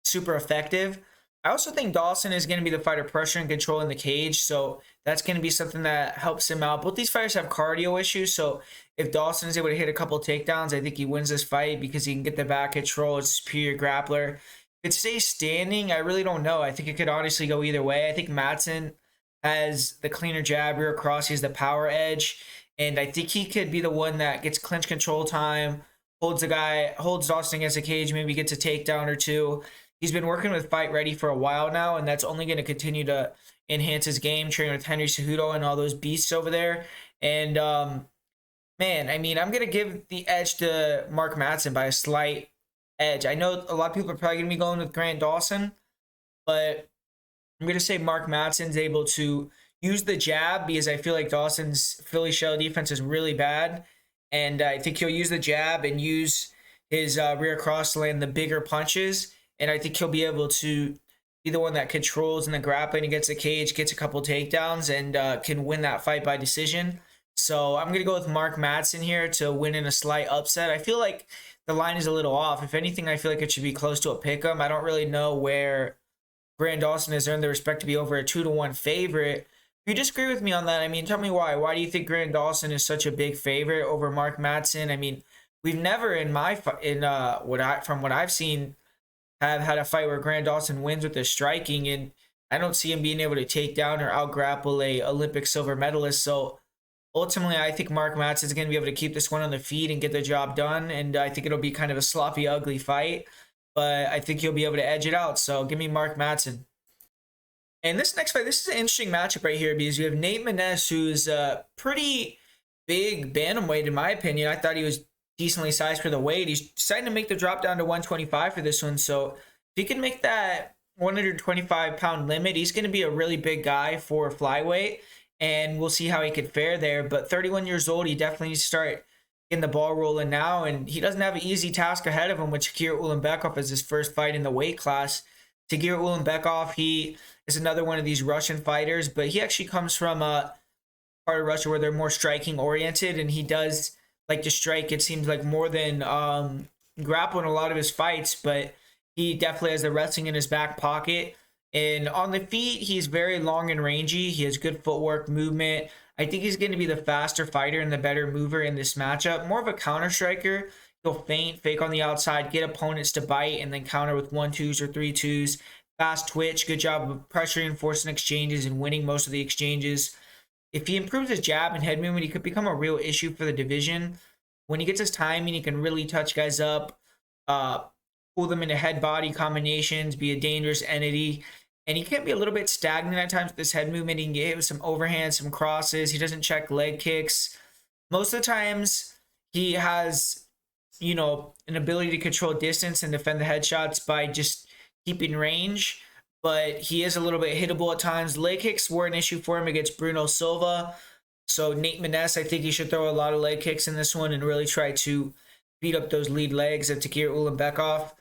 super effective. I also think Dawson is going to be the fighter pressure and controlling the cage, so that's going to be something that helps him out. Both these fighters have cardio issues, so if Dawson is able to hit a couple takedowns, I think he wins this fight because he can get the back control. It's a superior grappler. If it stays standing, I really don't know. I think it could honestly go either way. I think Madsen has the cleaner jab, rear cross. He has the power edge. And I think he could be the one that gets clinch control time, holds Dawson against a cage, maybe gets a takedown or two. He's been working with Fight Ready for a while now, and that's only going to continue to enhance his game, training with Henry Cejudo and all those beasts over there. And man, I mean, I'm going to give the edge to Mark Madsen by a slight edge. I know a lot of people are probably going to be going with Grant Dawson, but I'm going to say Mark Madsen's able to use the jab because I feel like Dawson's Philly shell defense is really bad. And I think he'll use the jab and use his rear cross to land the bigger punches. And I think he'll be able to be the one that controls in the grappling against the cage, gets a couple takedowns, and can win that fight by decision. So I'm going to go with Mark Madsen here to win in a slight upset. I feel like the line is a little off. If anything, I feel like it should be close to a pick'em. I don't really know where Grant Dawson has earned the respect to be over a 2-1 favorite. If you disagree with me on that, I mean, tell me why. Why do you think Grant Dawson is such a big favorite over Mark Madsen? I mean, we've never from what I've seen have had a fight where Grant Dawson wins with his striking, and I don't see him being able to take down or out-grapple a Olympic silver medalist. So ultimately, I think Mark Madsen is going to be able to keep this one on the feet and get the job done, and I think it'll be kind of a sloppy, ugly fight, but I think he'll be able to edge it out. So give me Mark Madsen. And this next fight, this is an interesting matchup right here because you have Nate Maness, who's a pretty big bantamweight in my opinion. I thought he was decently sized for the weight. He's deciding to make the drop down to 125 for this one. So if he can make that 125-pound limit, he's going to be a really big guy for flyweight, and we'll see how he could fare there. But 31 years old, he definitely needs to start getting the ball rolling now, and he doesn't have an easy task ahead of him with Tagir Ulanbekov as his first fight in the weight class. Tagir Ulanbekov, he is another one of these Russian fighters, but he actually comes from a part of Russia where they're more striking oriented, and he does like to strike, it seems like, more than grapple in a lot of his fights, but he definitely has the wrestling in his back pocket. And on the feet, he's very long and rangy. He has good footwork, movement. I think he's going to be the faster fighter and the better mover in this matchup. More of a counter striker. He'll feint, fake on the outside, get opponents to bite, and then counter with 1-2s or 3-2s. Fast twitch, good job of pressuring, forcing exchanges, and winning most of the exchanges. If he improves his jab and head movement, he could become a real issue for the division. When he gets his timing, he can really touch guys up, pull them into head-body combinations, be a dangerous entity. And he can be a little bit stagnant at times with his head movement. He can get hit with some overhands, some crosses. He doesn't check leg kicks. Most of the times, he has, an ability to control distance and defend the headshots by just keeping range. But he is a little bit hittable at times. Leg kicks were an issue for him against Bruno Silva. So Nate Maness, I think he should throw a lot of leg kicks in this one and really try to beat up those lead legs of Tagir Ulanbekov.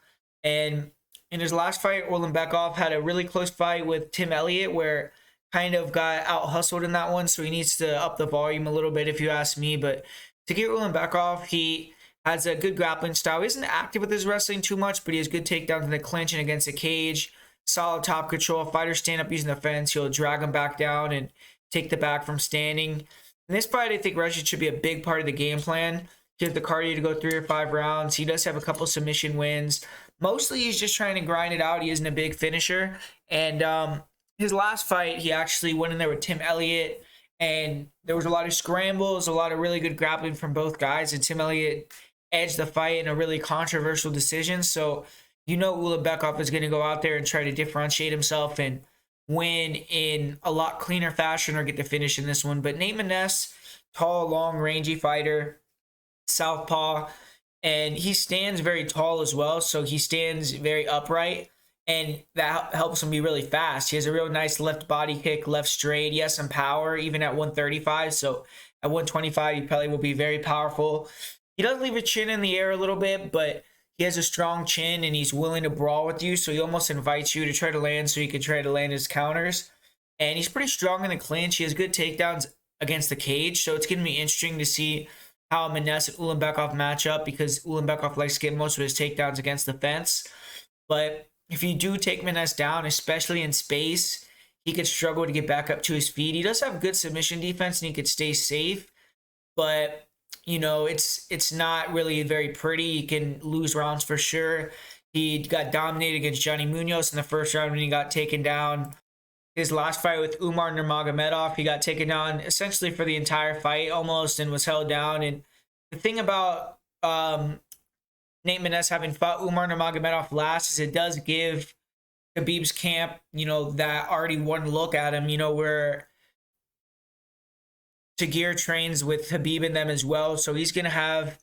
And in his last fight, Ulanbekov had a really close fight with Tim Elliott where kind of got out-hustled in that one, so he needs to up the volume a little bit if you ask me. But Tagir Ulanbekov, he has a good grappling style. He isn't active with his wrestling too much, but he has good takedowns in the clinch and against the cage. Solid top control. Fighters stand up using the fence. He'll drag them back down and take the back from standing. In this fight, I think Russia should be a big part of the game plan. He has the cardio to go 3 or 5 rounds. He does have a couple submission wins. Mostly, he's just trying to grind it out. He isn't a big finisher. And his last fight, he actually went in there with Tim Elliott. And there was a lot of scrambles, a lot of really good grappling from both guys. And Tim Elliott edged the fight in a really controversial decision. So, Ulanbekov is going to go out there and try to differentiate himself and win in a lot cleaner fashion or get the finish in this one. But Nate Maness, tall, long, rangy fighter, southpaw, and he stands very tall as well, so he stands very upright, and that helps him be really fast. He has a real nice left body kick, left straight. He has some power even at 135, so at 125 he probably will be very powerful. He does leave a chin in the air a little bit, but he has a strong chin and he's willing to brawl with you, so he almost invites you to try to land so he can try to land his counters. And he's pretty strong in the clinch. He has good takedowns against the cage, so it's going to be interesting to see how Maness and Ulanbekov match up because Ulanbekov likes to get most of his takedowns against the fence. But if you do take Maness down, especially in space, he could struggle to get back up to his feet. He does have good submission defense and he could stay safe, but it's not really very pretty. He can lose rounds for sure. He got dominated against Johnny Munoz in the first round when he got taken down. His last fight with Umar Nurmagomedov, he got taken down essentially for the entire fight almost and was held down. And the thing about Nate Maness having fought Umar Nurmagomedov last, is it does give Khabib's camp, that already one look at him, where Tagir trains with Khabib and them as well. So he's going to have,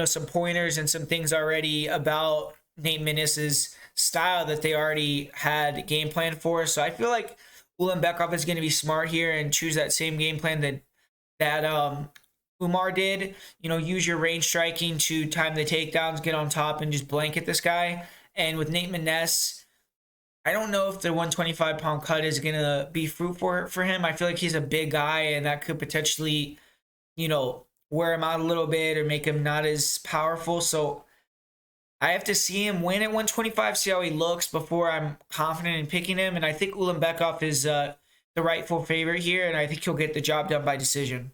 some pointers and some things already about Nate Maness's style that they already had game plan for. So I feel like Ulanbekov is going to be smart here and choose that same game plan that Umar did. Use your range striking to time the takedowns, get on top, and just blanket this guy. And with Nate Maness, I don't know if the 125-pound cut is going to be fruitful for him. I feel like he's a big guy, and that could potentially, wear him out a little bit or make him not as powerful. So I have to see him win at 125, see how he looks before I'm confident in picking him. And I think Ulanbekov is the rightful favorite here, and I think he'll get the job done by decision.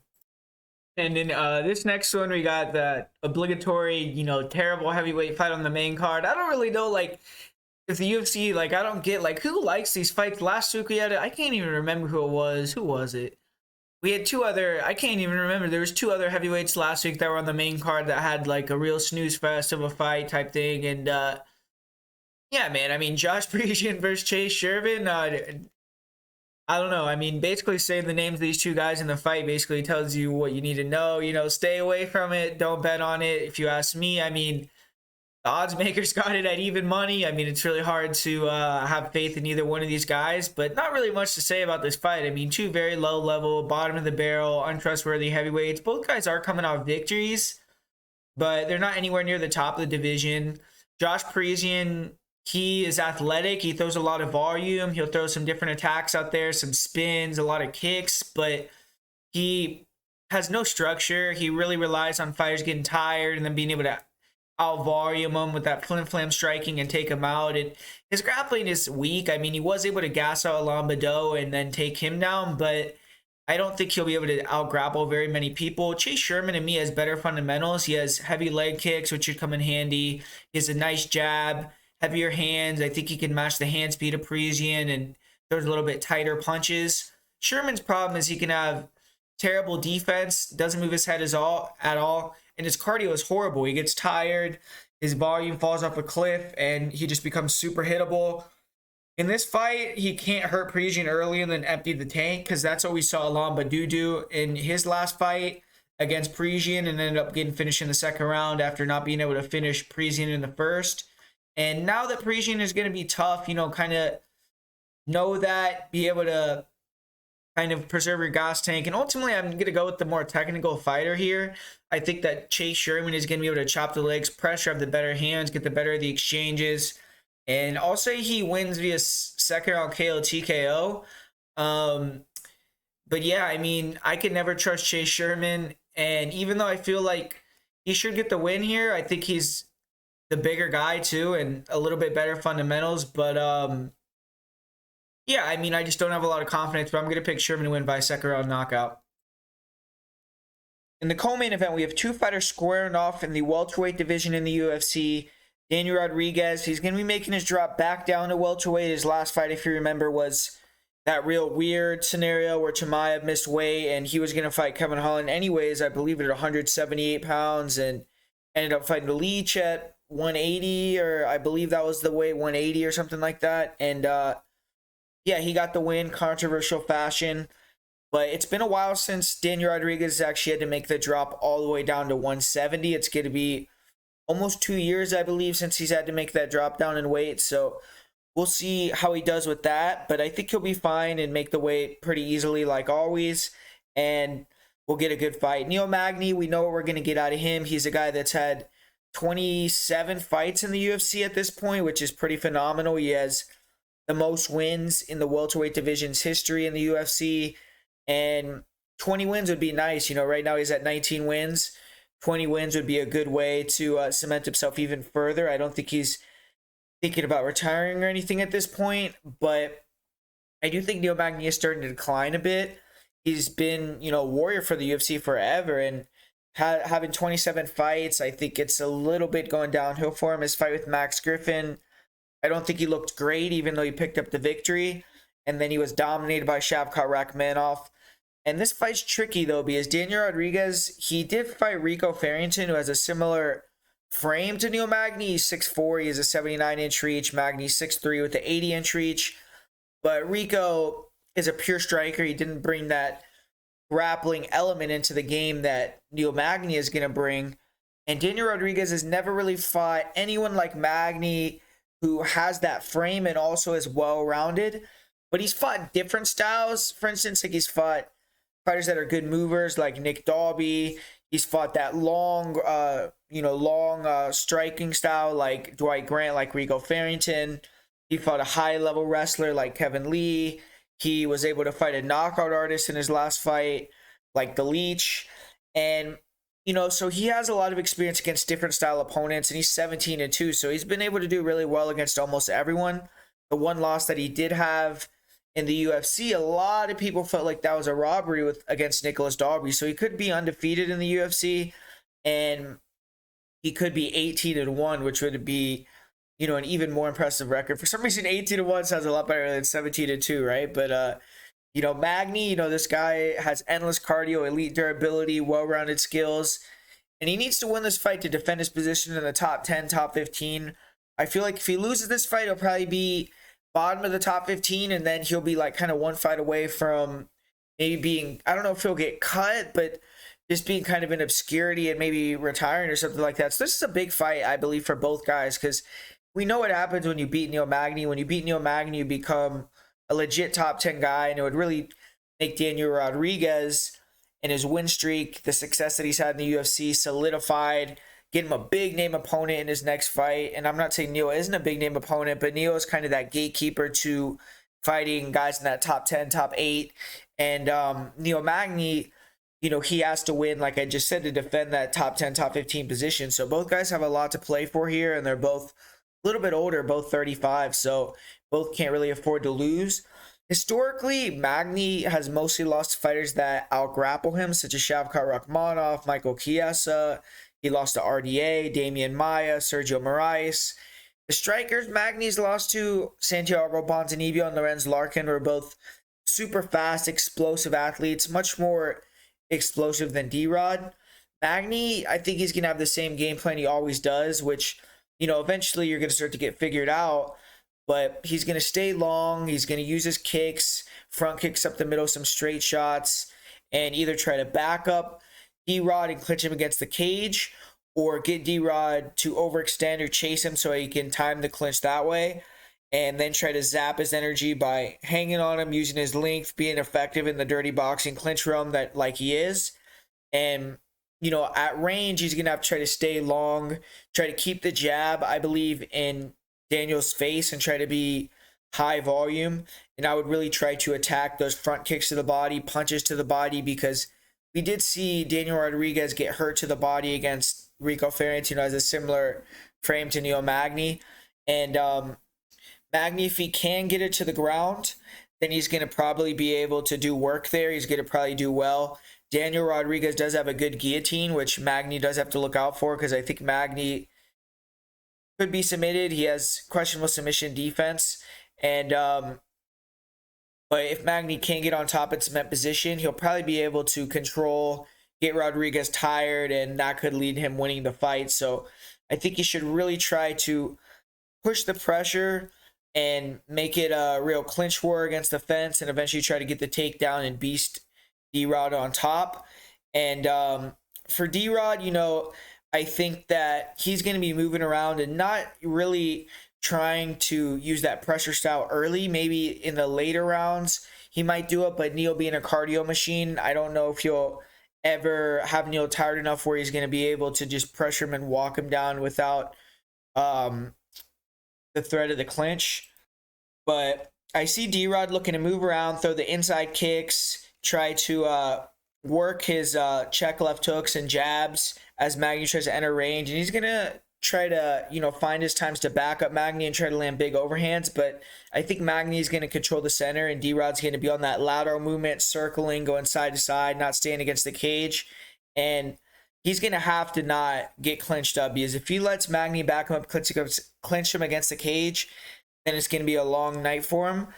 And then this next one, we got the obligatory, terrible heavyweight fight on the main card. I don't really know, if the UFC, I don't get, who likes these fights. Last week we had I can't even remember who it was. Who was it? We had two other, I can't even remember. There was two other heavyweights last week that were on the main card that had, a real snooze fest of a fight type thing. And, yeah, man, I mean, Josh Parisian versus Chase Sherman, I don't know. I mean, basically saying the names of these two guys in the fight basically tells you what you need to know. Stay away from it. Don't bet on it. If you ask me, I mean, the odds makers got it at even money. I mean, it's really hard to have faith in either one of these guys, but not really much to say about this fight. I mean, two very low level, bottom of the barrel, untrustworthy heavyweights. Both guys are coming off victories, but they're not anywhere near the top of the division. Josh Parisian, he is athletic. He throws a lot of volume. He'll throw some different attacks out there, some spins, a lot of kicks, but he has no structure. He really relies on fighters getting tired and then being able to out volume him with that flim flam striking and take him out. And his grappling is weak. I mean, he was able to gas out Ulanbekov and then take him down, but I don't think he'll be able to out grapple very many people. Chase Sherman to me has better fundamentals. He has heavy leg kicks, which should come in handy. He has a nice jab, heavier hands. I think he can match the hand speed of Parisian and throws a little bit tighter punches. Sherman's problem is he can have terrible defense, doesn't move his head at all. And his cardio is horrible. He gets tired, his volume falls off a cliff, and he just becomes super hittable. In this fight, he can't hurt Parisian early and then empty the tank, because that's what we saw Ulanbekov do in his last fight against Parisian and ended up getting finished in the second round after not being able to finish Parisian in the first. And now that Parisian is going to be tough, kind of know that, be able to kind of preserve your gas tank. And ultimately, I'm going to go with the more technical fighter here. I think that Chase Sherman is going to be able to chop the legs, pressure, have the better hands, get the better of the exchanges. And I'll say he wins via second round KO TKO. But yeah, I mean, I could never trust Chase Sherman. And even though I feel like he should get the win here, I think he's the bigger guy too and a little bit better fundamentals. But yeah, I mean, I just don't have a lot of confidence, but I'm going to pick Sherman to win by second round knockout. In the co-main event, we have two fighters squaring off in the welterweight division in the UFC. Daniel Rodriguez, he's going to be making his drop back down to welterweight. His last fight, if you remember, was that real weird scenario where Chimaev missed weight and he was going to fight Kevin Holland anyways, I believe at 178 pounds, and ended up fighting Leach at 180, or I believe that was the weight, 180 or something like that. And yeah, he got the win, controversial fashion. But it's been a while since Daniel Rodriguez actually had to make the drop all the way down to 170. It's going to be almost 2 years, I believe, since he's had to make that drop down in weight. So we'll see how he does with that. But I think he'll be fine and make the weight pretty easily like always. And we'll get a good fight. Neil Magny, we know what we're going to get out of him. He's a guy that's had 27 fights in the UFC at this point, which is pretty phenomenal. He has the most wins in the welterweight division's history in the UFC. And 20 wins would be nice. Right now he's at 19 wins. 20 wins would be a good way to cement himself even further. I don't think he's thinking about retiring or anything at this point, but I do think Neil Magny is starting to decline a bit. He's been, a warrior for the UFC forever, and having 27 fights, I think it's a little bit going downhill for him. His fight with Max Griffin, I don't think he looked great, even though he picked up the victory. And then he was dominated by Shavkat Rakhmonov. And this fight's tricky, though, because Daniel Rodriguez, he did fight Rico Farrington, who has a similar frame to Neil Magny. He's 6'4", he has a 79-inch reach. Magny 6'3" with the 80-inch reach. But Rico is a pure striker. He didn't bring that grappling element into the game that Neil Magny is going to bring. And Daniel Rodriguez has never really fought anyone like Magny who has that frame and also is well-rounded. But he's fought different styles. For instance, like he's fought fighters that are good movers like Nick Dalby. He's fought that long striking style like Dwight Grant, like Rico Farrington. He fought a high-level wrestler like Kevin Lee. He was able to fight a knockout artist in his last fight like the Leech. And, so he has a lot of experience against different style opponents, and he's 17-2. So he's been able to do really well against almost everyone. The one loss that he did have in the UFC, a lot of people felt like that was a robbery against Nicholas Dalby. So he could be undefeated in the UFC, and he could be 18-1, which would be, an even more impressive record. For some reason, 18-1 sounds a lot better than 17-2, right? But, Magny, this guy has endless cardio, elite durability, well-rounded skills, and he needs to win this fight to defend his position in the top 10, top 15. I feel like if he loses this fight, he'll probably be bottom of the top 15, and then he'll be like kind of one fight away from maybe being, I don't know if he'll get cut, but just being kind of in obscurity and maybe retiring or something like that. So this is a big fight, I believe, for both guys, because we know what happens when you beat Neil Magny. When you beat Neil Magny, you become a legit top 10 guy, and it would really make Daniel Rodriguez and his win streak, the success that he's had in the UFC, solidified, get him a big name opponent in his next fight. And I'm not saying Neil isn't a big name opponent, but Neil is kind of that gatekeeper to fighting guys in that top 10, top 8. And Neil Magny, he has to win, like I just said, to defend that top 10, top 15 position. So both guys have a lot to play for here, and they're both a little bit older, both 35, so both can't really afford to lose. Historically, Magny has mostly lost to fighters that out-grapple him, such as Shavkat Rakhmonov, Michael Chiesa. He lost to RDA, Damian Maia, Sergio Moraes. The strikers Magny's lost to, Santiago Ponzinibbio and Lorenz Larkin, were both super fast, explosive athletes, much more explosive than D-Rod. Magny, I think he's going to have the same game plan he always does, which eventually you're going to start to get figured out, but he's going to stay long. He's going to use his kicks, front kicks up the middle, some straight shots, and either try to back up D-Rod and clinch him against the cage, or get D-Rod to overextend or chase him so he can time the clinch that way, and then try to zap his energy by hanging on him, using his length, being effective in the dirty boxing clinch realm that like he is. And at range, he's going to have to try to stay long, try to keep the jab, I believe, in Daniel's face and try to be high volume. And I would really try to attack those front kicks to the body, punches to the body, because we did see Daniel Rodriguez get hurt to the body against Rico Farrington, who has a similar frame to Neil Magny. And Magny, if he can get it to the ground, then he's going to probably be able to do work there. He's going to probably do well. Daniel Rodriguez does have a good guillotine, which Magny does have to look out for, because I think Magny could be submitted. He has questionable submission defense. And but if Magny can get on top in cement position, he'll probably be able to control, get Rodriguez tired, and that could lead him winning the fight. So I think he should really try to push the pressure and make it a real clinch war against the fence, and eventually try to get the takedown and beast D-Rod on top. And for D-Rod, I think that he's going to be moving around and not really trying to use that pressure style early. Maybe in the later rounds he might do it, but Neil being a cardio machine, I don't know if he'll ever have Neil tired enough where he's going to be able to just pressure him and walk him down without the threat of the clinch. But I see D-Rod looking to move around, throw the inside kicks, try to work his check left hooks and jabs as Magny tries to enter range. And he's going to try to, find his times to back up Magny and try to land big overhands. But I think Magny is going to control the center, and D-Rod's going to be on that lateral movement, circling, going side to side, not staying against the cage. And he's going to have to not get clinched up, because if he lets Magny back him up, clinch him against the cage, then it's going to be a long night for him.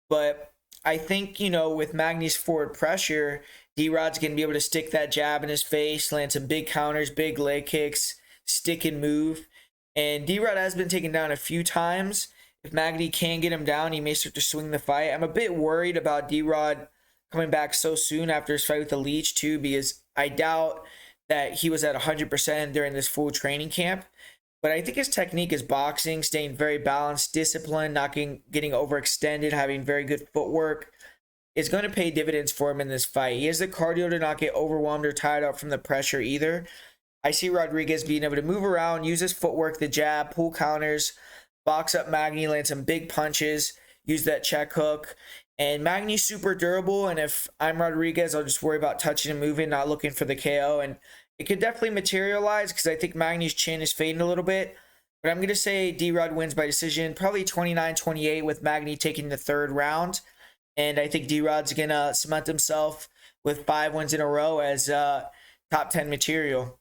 But I think, with Magny's forward pressure, D-Rod's going to be able to stick that jab in his face, land some big counters, big leg kicks, stick and move. And D-Rod has been taken down a few times. If Magny can get him down, he may start to swing the fight. I'm a bit worried about D-Rod coming back so soon after his fight with the Leech too, because I doubt that he was at 100% during this full training camp. But I think his technique is boxing, staying very balanced, disciplined, not getting overextended, having very good footwork. It's going to pay dividends for him in this fight. He has the cardio to not get overwhelmed or tired out from the pressure either. I see Rodriguez being able to move around, use his footwork, the jab, pull counters, box up Magny, land some big punches, use that check hook. And Magny's super durable, and if I'm Rodriguez, I'll just worry about touching and moving, not looking for the KO. And it could definitely materialize because I think Magny's chin is fading a little bit. But I'm going to say D-Rod wins by decision, probably 29-28 with Magny taking the third round. And I think D-Rod's going to cement himself with 5 wins in a row as top 10 material.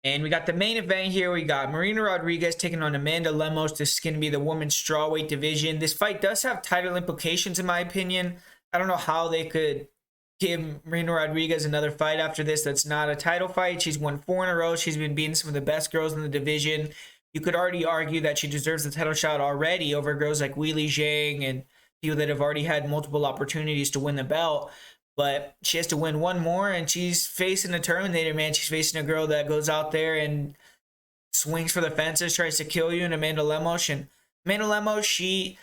And we got the main event here. We got Marina Rodriguez taking on Amanda Lemos. This is going to be the women's strawweight division. This fight does have title implications, in my opinion. I don't know how they could give Marina Rodriguez another fight after this that's not a title fight. She's won 4 in a row. She's been beating some of the best girls in the division. You could already argue that she deserves the title shot already over girls like Jinh and people that have already had multiple opportunities to win the belt. But she has to win one more, and she's facing a Terminator, man. She's facing a girl that goes out there and swings for the fences, tries to kill you, and Amanda Lemos. And Amanda Lemos, she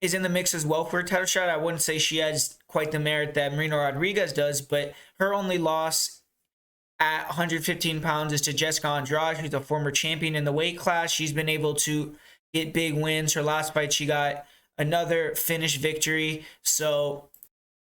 is in the mix as well for a title shot. I wouldn't say she has quite the merit that Marina Rodriguez does, but her only loss at 115 pounds is to Jessica Andrade, who's a former champion in the weight class. She's been able to get big wins. Her last fight, she got another finish victory. So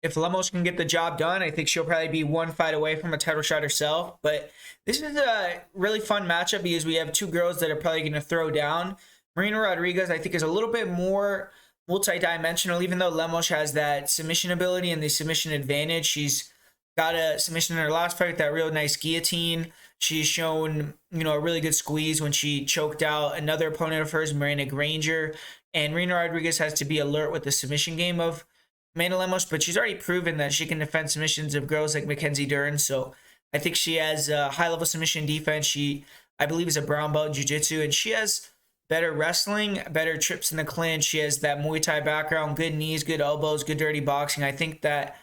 if Lemos can get the job done, I think she'll probably be one fight away from a title shot herself. But this is a really fun matchup because we have 2 girls that are probably going to throw down. Marina Rodriguez, I think, is a little bit more multi-dimensional, even though Lemos has that submission ability and the submission advantage. She's got a submission in her last fight with that real nice guillotine. She's shown, a really good squeeze when she choked out another opponent of hers, Miranda Granger. And Marina Rodriguez has to be alert with the submission game of Amanda Lemos, but she's already proven that she can defend submissions of girls like Mackenzie Dern. So I think she has a high-level submission defense. She, I believe, is a brown belt in jiu-jitsu, and she has better wrestling, better trips in the clinch. She has that Muay Thai background, good knees, good elbows, good dirty boxing. I think that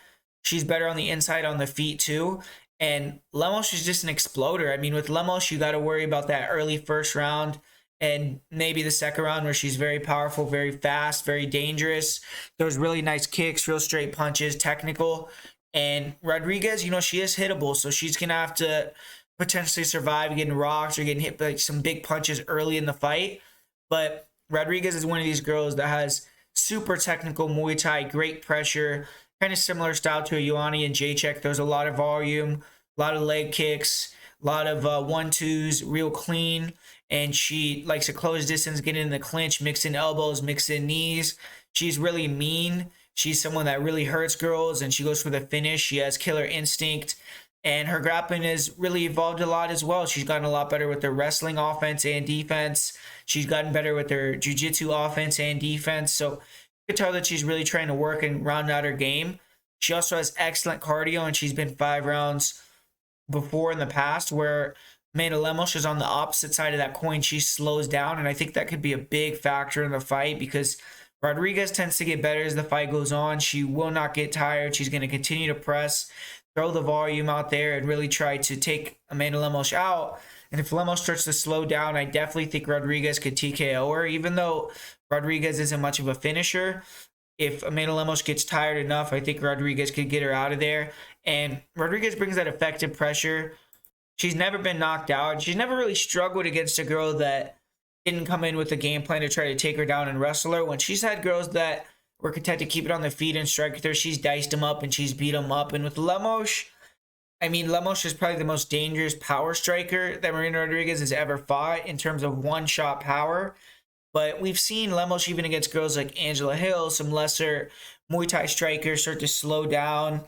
she's better on the inside, on the feet too. And Lemos is just an exploder. I mean, with Lemos, you got to worry about that early first round and maybe the second round where she's very powerful, very fast, very dangerous. Those really nice kicks, real straight punches, technical. And Rodriguez, she is hittable, so she's going to have to potentially survive getting rocked or getting hit by some big punches early in the fight. But Rodriguez is one of these girls that has super technical Muay Thai, great pressure, kind of similar style to a Ioane and Jacek. There's a lot of volume, a lot of leg kicks, a lot of 1-2s, real clean. And she likes to close distance, get in the clinch, mix in elbows, mix in knees. She's really mean. She's someone that really hurts girls, and she goes for the finish. She has killer instinct, and her grappling has really evolved a lot as well. She's gotten a lot better with her wrestling offense and defense. She's gotten better with her jiu-jitsu offense and defense. So you can tell that she's really trying to work and round out her game. She also has excellent cardio, and she's been 5 rounds before in the past where Amanda Lemos is on the opposite side of that coin. She slows down, and I think that could be a big factor in the fight because Rodriguez tends to get better as the fight goes on. She will not get tired. She's going to continue to press, throw the volume out there, and really try to take Amanda Lemos out. And if Lemos starts to slow down, I definitely think Rodriguez could TKO her, even though Rodriguez isn't much of a finisher. If Amanda Lemos gets tired enough, I think Rodriguez could get her out of there. And Rodriguez brings that effective pressure. She's never been knocked out. She's never really struggled against a girl that didn't come in with a game plan to try to take her down and wrestle her. When she's had girls that were content to keep it on their feet and strike with her, she's diced them up and she's beat them up. And with Lemos, Lemos is probably the most dangerous power striker that Marina Rodriguez has ever fought in terms of one-shot power. But we've seen Lemos even against girls like Angela Hill, some lesser Muay Thai strikers start to slow down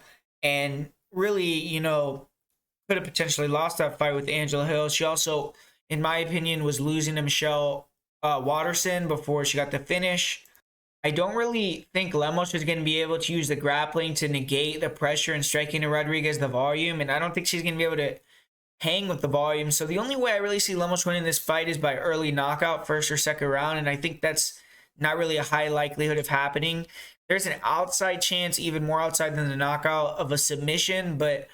and really, could have potentially lost that fight with Angela Hill. She also, in my opinion, was losing to Michelle Waterson before she got the finish. I don't really think Lemos is going to be able to use the grappling to negate the pressure and striking to Rodriguez the volume, and I don't think she's going to be able to hang with the volume. So the only way I really see Lemos winning this fight is by early knockout, first or second round, and I think that's not really a high likelihood of happening. There's an outside chance, even more outside than the knockout, of a submission, but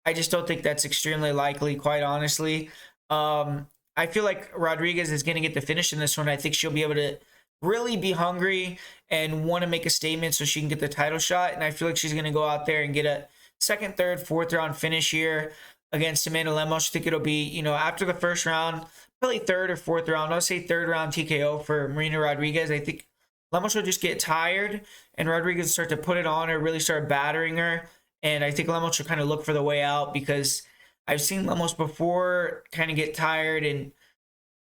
I just don't think that's extremely likely, quite honestly. I feel like Rodriguez is going to get the finish in this one. I think she'll be able to really be hungry and want to make a statement so she can get the title shot. And I feel like she's going to go out there and get a second, third, fourth round finish here against Amanda Lemos. I think it'll be, you know, after the first round, probably third or fourth round. I'll say third round TKO for Marina Rodriguez. I think Lemos will just get tired and Rodriguez start to put it on her, really start battering her. And I think Lemos should kind of look for the way out because I've seen Lemos before kind of get tired and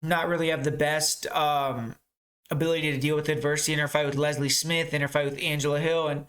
not really have the best ability to deal with adversity in her fight with Leslie Smith and her fight with Angela Hill. And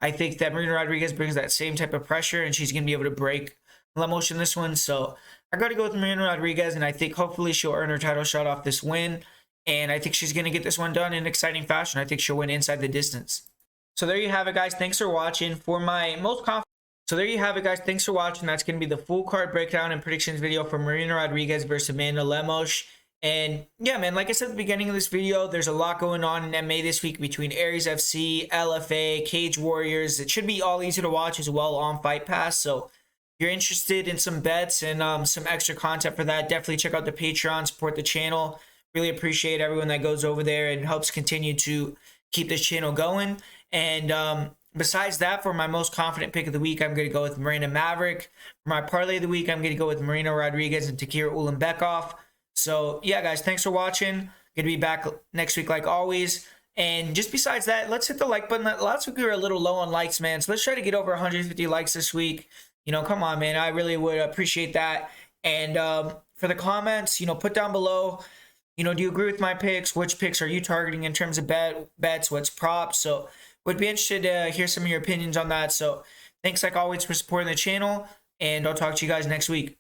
I think that Marina Rodriguez brings that same type of pressure and she's going to be able to break Lemos in this one. So I got to go with Marina Rodriguez, and I think hopefully she'll earn her title shot off this win. And I think she's going to get this one done in exciting fashion. I think she'll win inside the distance. So there you have it, guys. Thanks for watching. For my most confident. So there you have it, guys. Thanks for watching. That's going to be the full card breakdown and predictions video for Marina Rodriguez versus Amanda Lemos. And yeah, man, like I said at the beginning of this video, there's a lot going on in MMA this week between Aries FC, LFA, Cage Warriors. It should be all easy to watch as well on Fight Pass. So if you're interested in some bets and some extra content for that, definitely check out the Patreon, support the channel. Really appreciate everyone that goes over there and helps continue to keep this channel going. And besides that, for my most confident pick of the week, I'm going to go with Miranda Maverick. For my parlay of the week, I'm going to go with Marina Rodriguez and Tagir Ulanbekov. So, yeah, guys, thanks for watching. Going to be back next week like always. And just besides that, let's hit the like button. Last week we were a little low on likes, man. So let's try to get over 150 likes this week. You know, come on, man. I really would appreciate that. And for the comments, you know, put down below, you know, do you agree with my picks? Which picks are you targeting in terms of bets? What's props? So would be interested to hear some of your opinions on that. So thanks like always for supporting the channel, and I'll talk to you guys next week.